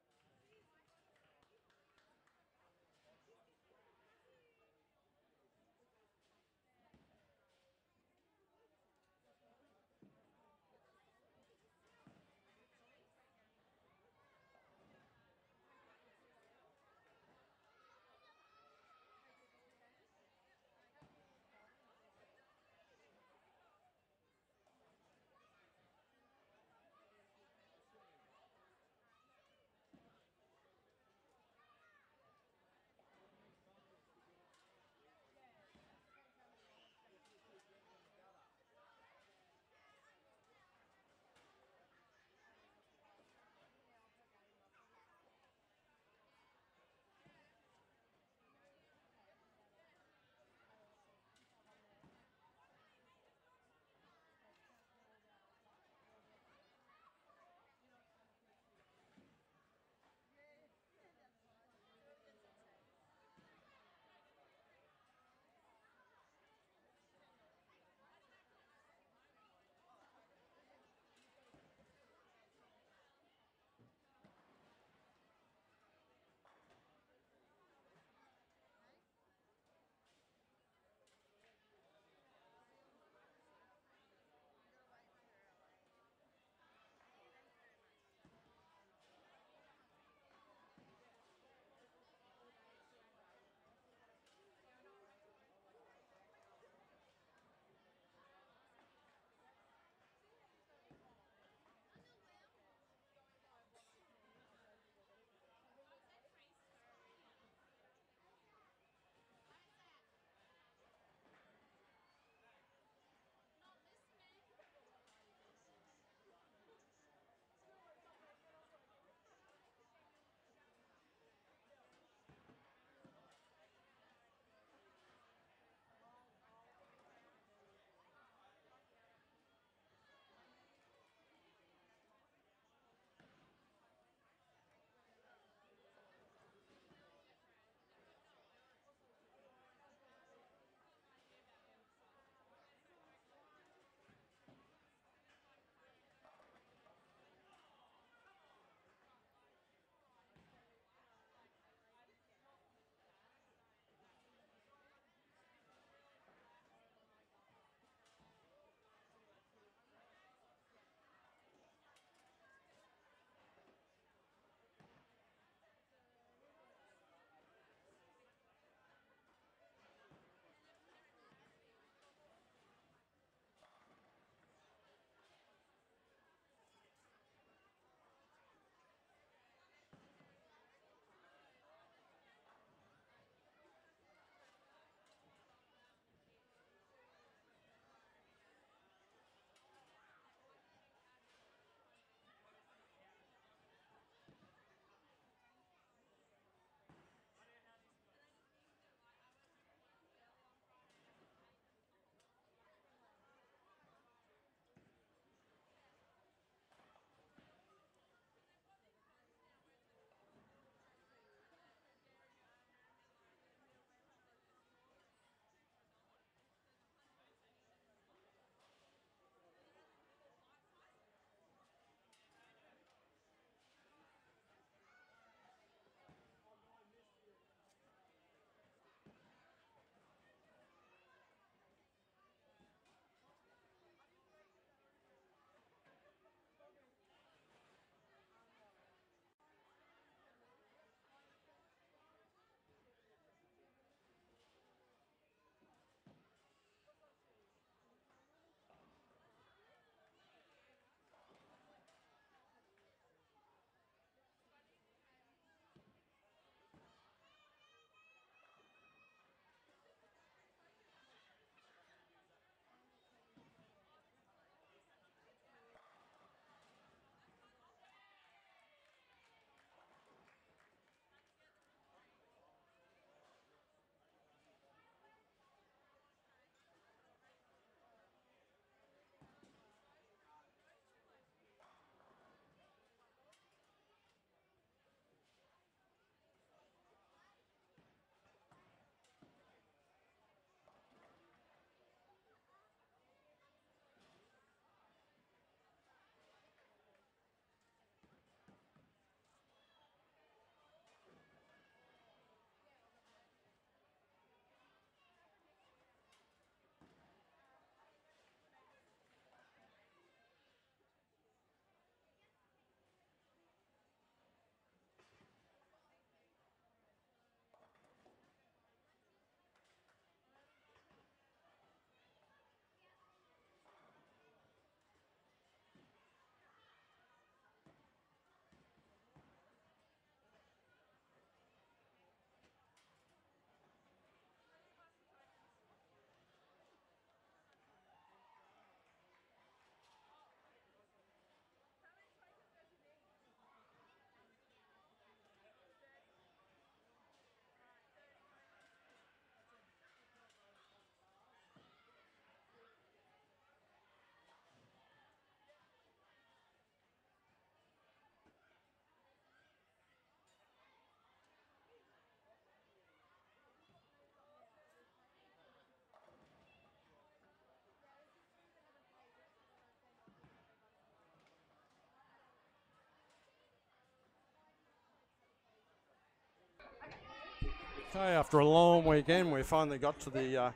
Okay, after a long weekend, we finally got to the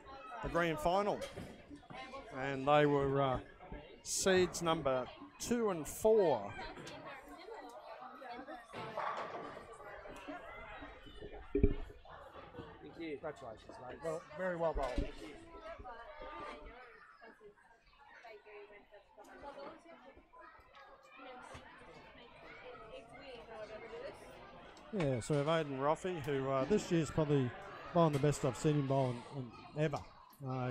grand final, and they were seeds number 2 and 4. Congratulations, mate. Well, very well bowled. Yeah, so we have Aidan Roffey, who this year's probably bowling the best I've seen him bowl in ever.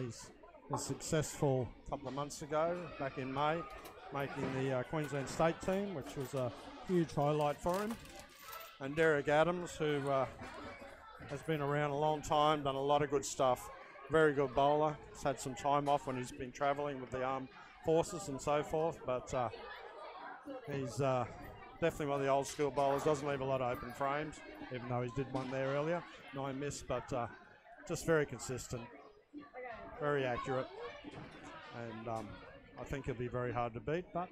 He's was successful a couple of months ago, back in May, making the Queensland State team, which was a huge highlight for him. And Derek Adams, who has been around a long time, done a lot of good stuff. Very good bowler. He's had some time off when he's been travelling with the armed forces and so forth, but he's definitely one of the old school bowlers. Doesn't leave a lot of open frames, even though he did one there earlier. 9 missed, but just very consistent, very accurate, and I think he'll be very hard to beat. But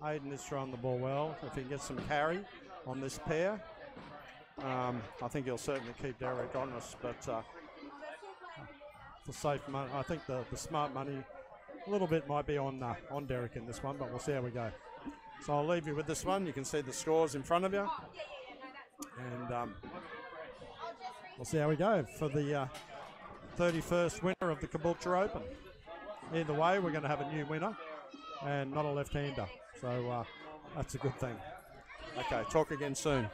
Aidan is throwing the ball well. If he can get some carry on this pair, I think he'll certainly keep Derek honest. But for safe money, I think the smart money a little bit might be on Derek in this one, but we'll see how we go. So I'll leave you with this one. You can see the scores in front of you, and we'll see how we go for the 31st winner of the Caboolture Open. Either way, we're going to have a new winner and not a left-hander, so that's a good thing. Okay, talk again soon.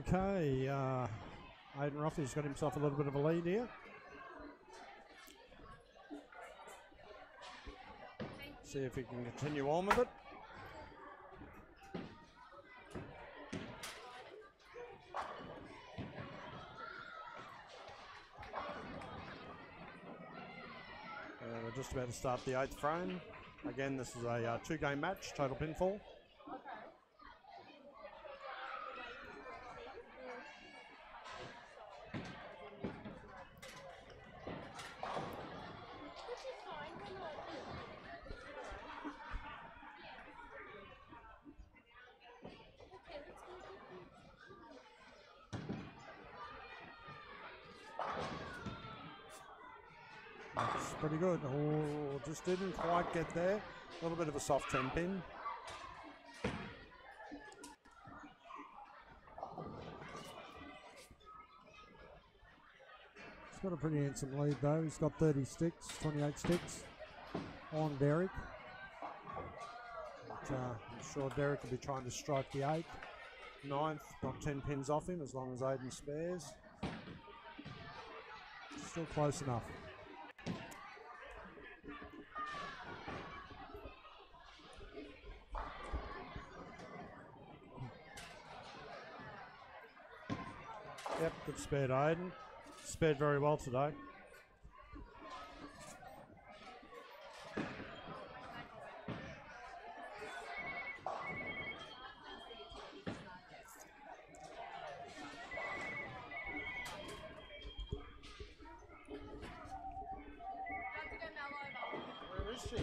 Okay, Aiden Ruffy's got himself a little bit of a lead here. See if he can continue on with it. We're just about to start the 8th frame. Again, this is a 2-game match, total pinfall. That's pretty good. Oh, just didn't quite get there. A little bit of a soft 10 pin. He's got a pretty handsome lead though. He's got 30 sticks, 28 sticks on Derek. But, I'm sure Derek will be trying to strike the 8th. 9th, got 10 pins off him as long as Aiden spares. Still close enough. Yep, good spared Aiden. Spared very well today. Where is she?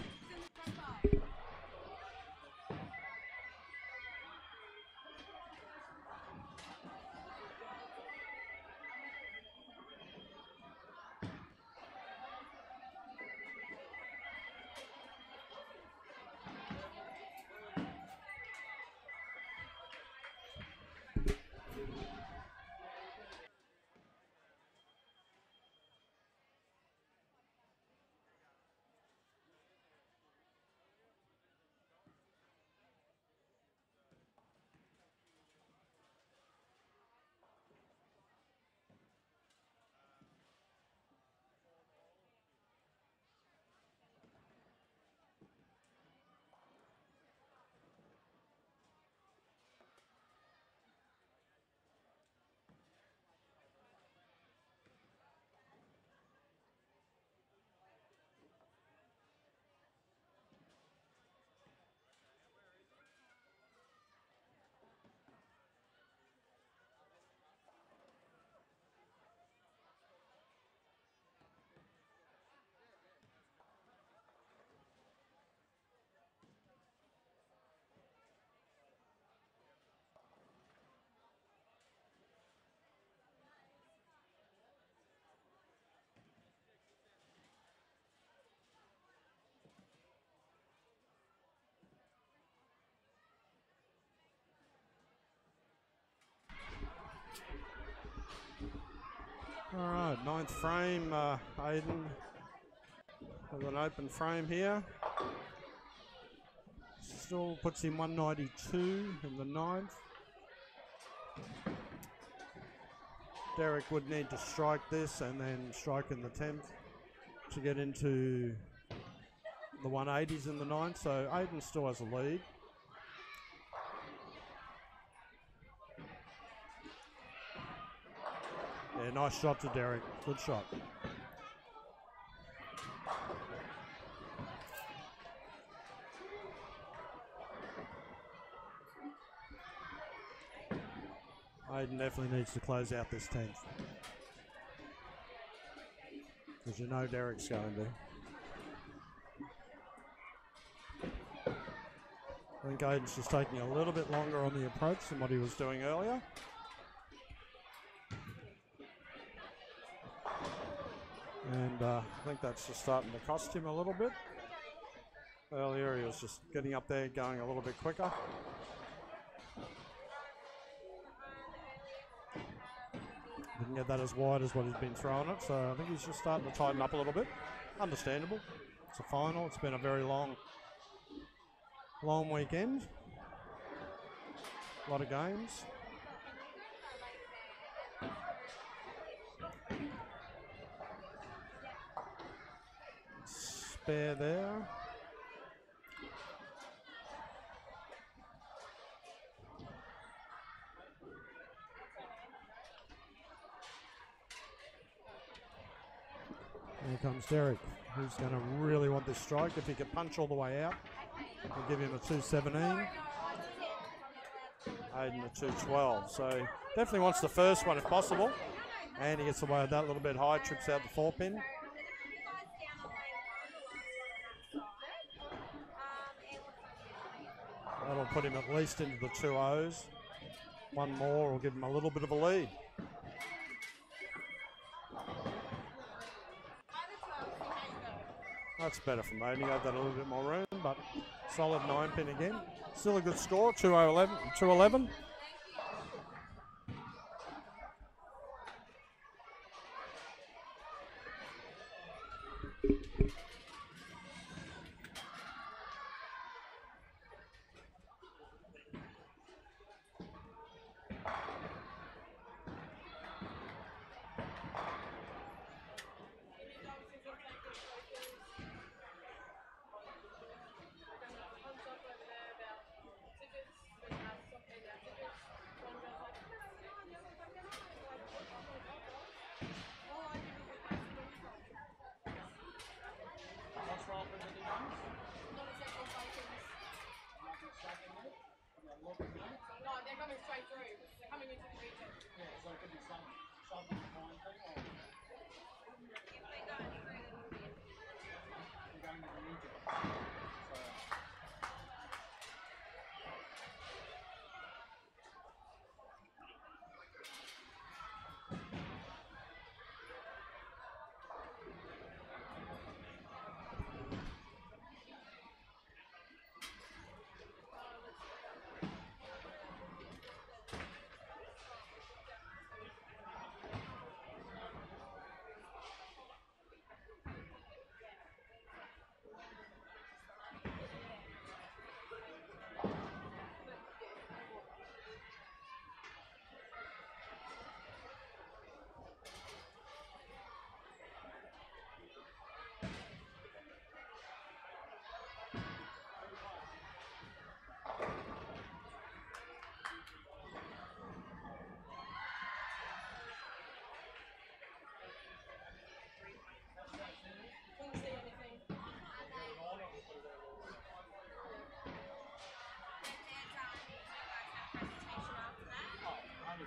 All right, 9th frame, Aiden with an open frame here. Still puts him 192 in the 9th. Derek would need to strike this and then strike in the 10th to get into the 180s in the 9th, so Aiden still has a lead. Yeah, nice shot to Derek. Good shot. Aiden definitely needs to close out this 10th. Because you know Derek's going to. I think Aiden's just taking a little bit longer on the approach than what he was doing earlier. And I think that's just starting to cost him a little bit. Earlier he was just getting up there, going a little bit quicker. Didn't get that as wide as what he's been throwing it, so I think he's just starting to tighten up a little bit. Understandable. It's a final. It's been a very long weekend. A lot of games. spare there. Here comes Derek, who's going to really want this strike. If he can punch all the way out, we'll give him a 217. Aiden a 212. So definitely wants the first one if possible. And he gets away with that a little bit high, trips out the 4-pin. That'll put him at least into the 2-0s. One more will give him a little bit of a lead. That's better from Aiden. He had that a little bit more room, but solid 9-pin again. Still a good score, 211.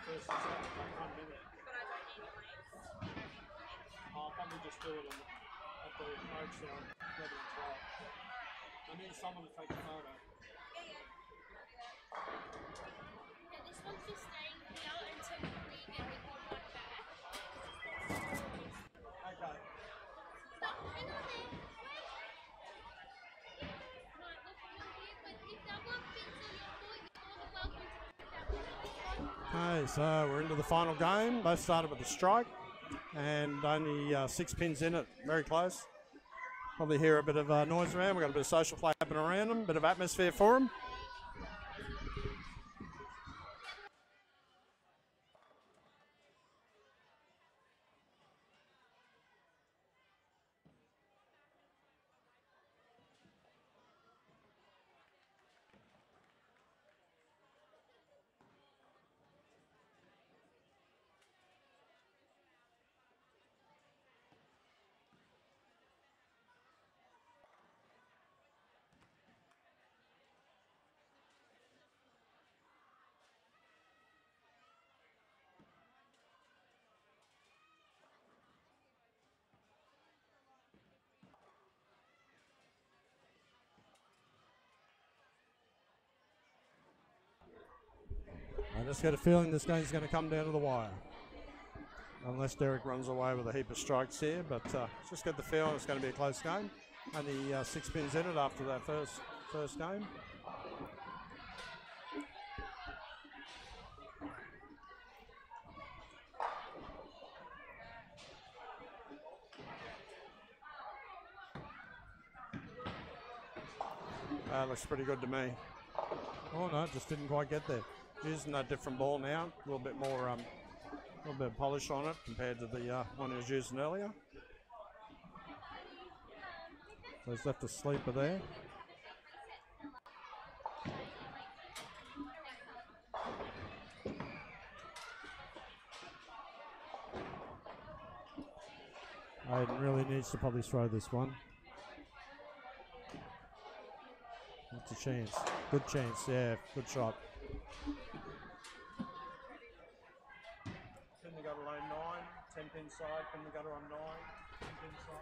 First and second, like 1 minute. I'll probably just do it at the road show, 11 and 12. I need someone to take a photo. And this one's just staying here until we get the good one back. Okay. Stop, hang on there. Might look a little weird, but if that one fits on your foot, you're more than welcome to pick that one up. Okay, so we're into the final game. Both started with a strike and only 6 pins in it. Very close. Probably hear a bit of noise around. We've got a bit of social play happening around them, bit of atmosphere for them. I just get a feeling this game's going to come down to the wire. Unless Derek runs away with a heap of strikes here, but just get the feeling it's going to be a close game. Only 6 pins in it after that first game. Looks pretty good to me. Oh no, just didn't quite get there. Using a different ball now, a little bit more, a little bit of polish on it compared to the one he was using earlier. So he's left a sleeper there. Aiden really needs to probably throw this one. That's a chance. Good chance, yeah, good shot. Pin the gutter lane 9, 10 pin side, pin the gutter on 9, 10 pin side.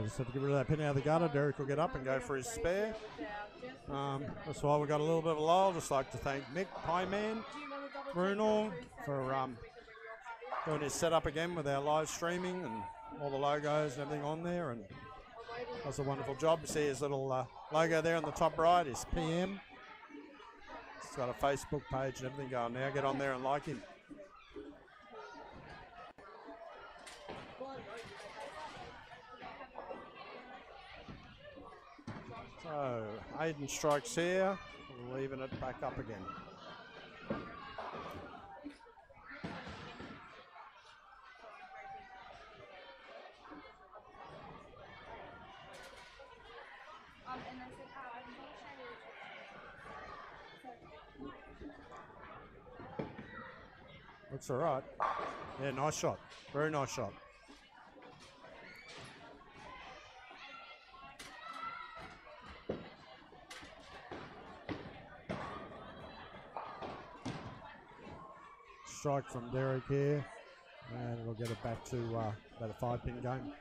Just have to get rid of that pin out of the gutter. Derek will get up and go for his spare. That's why we got a little bit of a lull. Just like to thank Mick, Pieman, Bruno for doing his setup again with our live streaming and all the logos and everything on there. And does a wonderful job. You see his little logo there on the top right is PM. He's got a Facebook page and everything going now. Get on there and like him. So, Aiden strikes here, leaving it back up again. Looks all right. Yeah, nice shot. Very nice shot. Strike from Derek here, and we'll get it back to about a 5-pin game.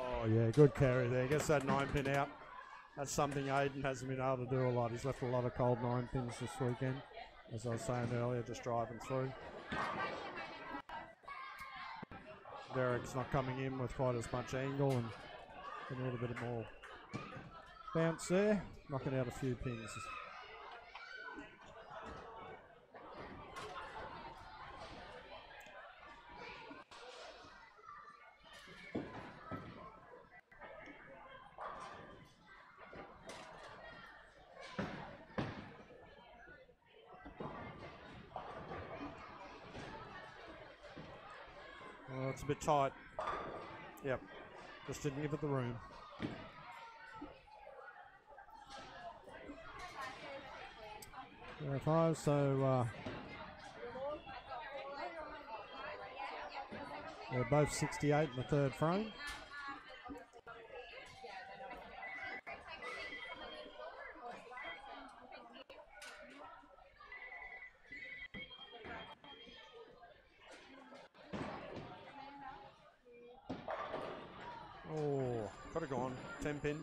Oh yeah, good carry there. Gets that 9-pin out. That's something Aiden hasn't been able to do a lot. He's left a lot of cold 9-pins this weekend, as I was saying earlier, just driving through. Derek's not coming in with quite as much angle and getting a little bit more bounce there, knocking out a few pins. Well, it's a bit tight. Yep, just didn't give it the room. Five, so they're both 68 in the third frame. Oh, could have gone 10-pin.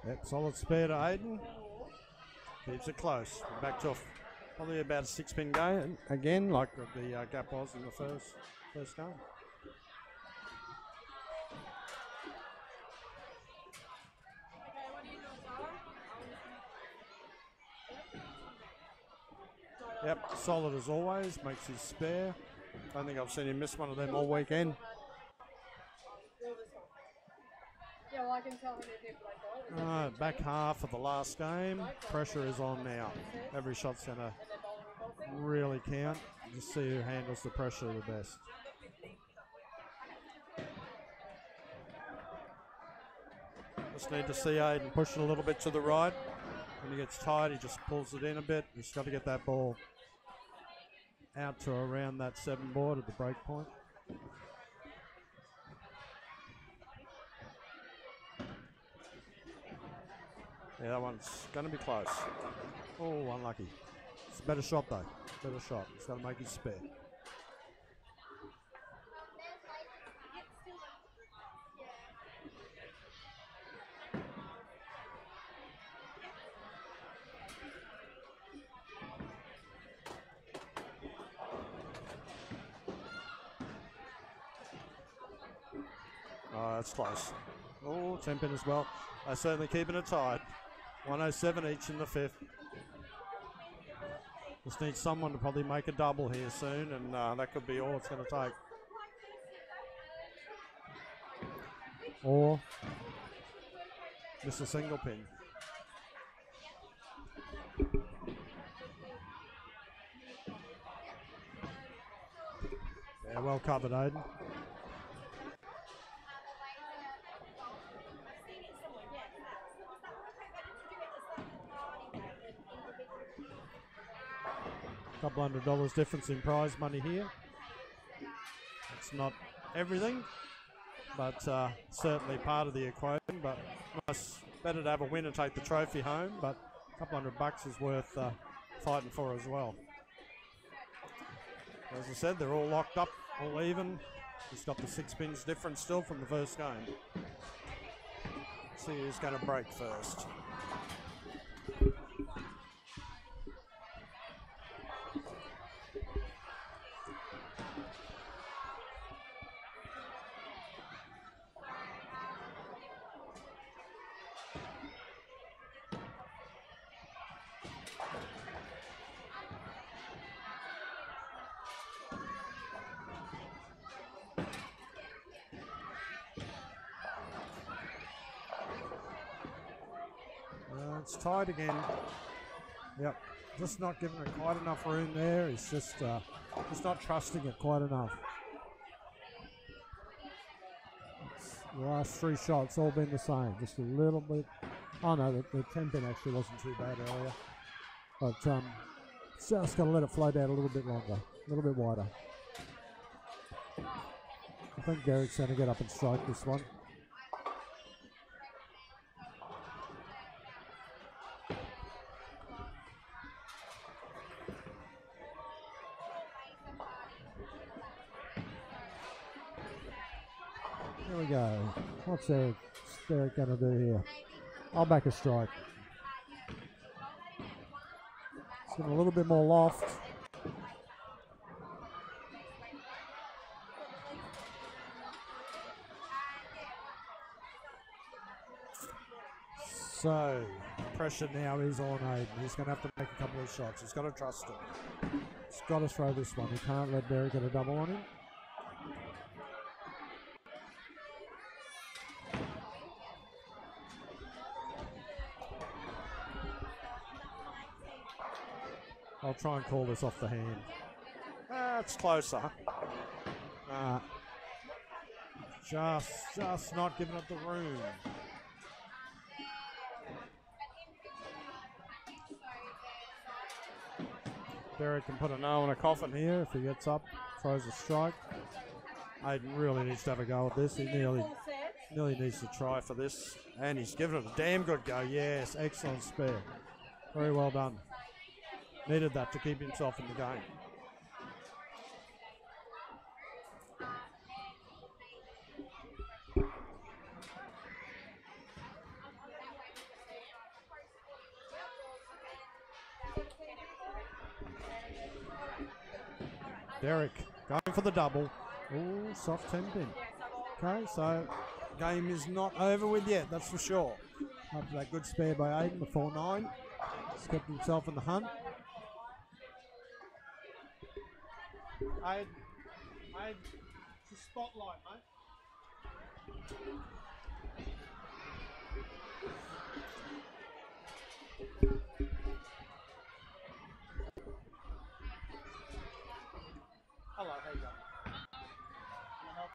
Yep, solid spare to Aiden. Keeps it close. We're back to probably about a 6-pin game again, like the gap was in the first game. Yep, solid as always. Makes his spare. Don't think I've seen him miss one of them all weekend. Yeah, well, I can tell how many people I got. Back half of the last game. Pressure is on now. Every shot's going to really count. Just see who handles the pressure the best. Just need to see Aiden push it a little bit to the right. When he gets tight, he just pulls it in a bit. He's got to get that ball out to around that 7 board at the break point. Yeah, that one's going to be close. Oh, unlucky. It's a better shot, though. Better shot. He's got to make his spare. Oh, that's close. Oh, 10 pin as well. They're certainly keeping it tight. 107 each in the 5th. Just need someone to probably make a double here soon, and that could be all it's going to take. Or miss a single pin. Yeah, well covered, Aiden. Couple $100 difference in prize money here. It's not everything, but certainly part of the equation. But nice, better to have a win and take the trophy home. But a couple $100 is worth fighting for as well. As I said, they're all locked up, all even. He's got the 6 pins difference still from the first game. Let's see who's going to break first. It's tight again. Yep, just not giving it quite enough room there. He's just not trusting it quite enough. The last 3 shots all been the same, just a little bit. Oh no, the 10 pin actually wasn't too bad earlier. But just got to let it float out a little bit longer, a little bit wider. I think Derek's going to get up and strike this one. Here we go. What's Derek going to do here? I'll back a strike. It's getting a little bit more loft. So, pressure now is on Aiden. He's going to have to make a couple of shots. He's got to trust him. He's got to throw this one. He can't let Derek get a double on him. I'll try and call this off the hand. It's closer. Just not giving it the room. Derek can put a nail in a coffin here if he gets up, throws a strike. Aiden really needs to have a go at this. He nearly needs to try for this. And he's given it a damn good go. Yes, excellent spare. Very well done. Needed that to keep himself in the game. Derek going for the double. Oh, soft 10 pin. Okay, so game is not over with yet, that's for sure. After that good spare by Aiden, the 4-9. He's kept himself in the hunt. Aiden, it's a spotlight, mate. Hello, how you going? Can I help?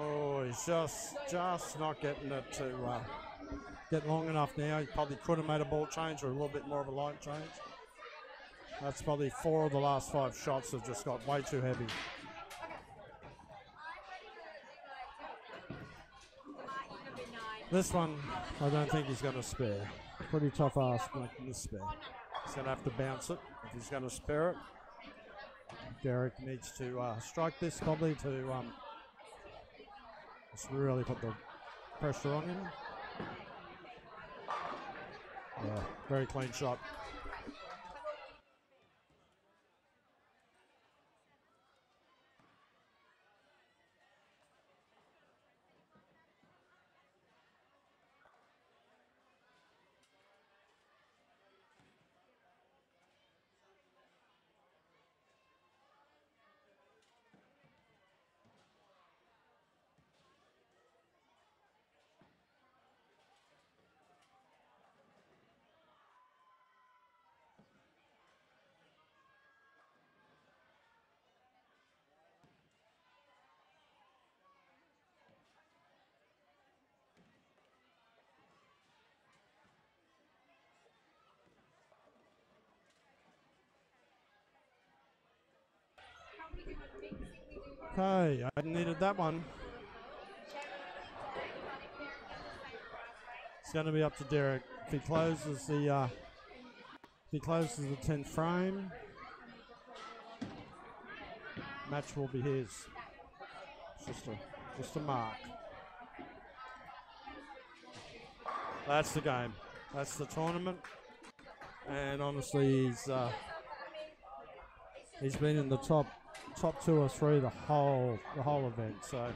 Oh, he's just not getting it to get long enough now. He probably could have made a ball change or a little bit more of a light change. That's probably 4 of the last 5 shots have just got way too heavy. This one, I don't think he's going to spare. Pretty tough ask making this spare. He's going to have to bounce it if he's going to spare it. Derek needs to strike this probably to just really put the pressure on him. Yeah, very clean shot. Okay, I needed that one. It's going to be up to Derek. If he closes the 10th frame, match will be his. It's just a mark. That's the game. That's the tournament. And honestly, he's been in the top 2 or 3 the whole event. So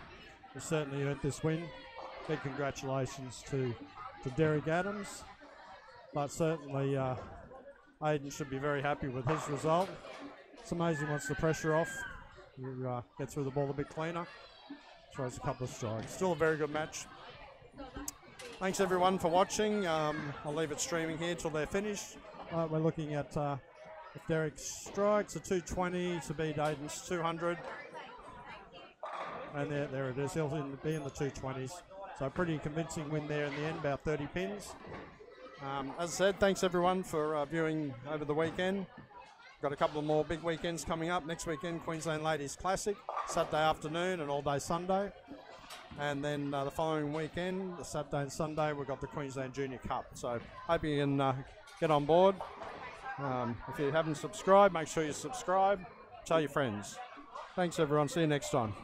he certainly earned this win. Big congratulations to Derek Adams. But certainly Aiden should be very happy with his result. It's amazing once the pressure off, you get through the ball a bit cleaner. Throws a couple of strikes. Still a very good match. Thanks everyone for watching. I'll leave it streaming here till they're finished. We're looking at if Derek strikes a 220 to beat Aiden's 200. And there it is. He'll be in the 220s. So a pretty convincing win there in the end, about 30 pins. As I said, thanks everyone for viewing over the weekend. Got a couple of more big weekends coming up. Next weekend, Queensland Ladies Classic, Saturday afternoon and all day Sunday. And then the following weekend, the Saturday and Sunday, we've got the Queensland Junior Cup. So hope you can get on board. If you haven't subscribed, make sure you subscribe. Tell your friends. Thanks everyone. See you next time.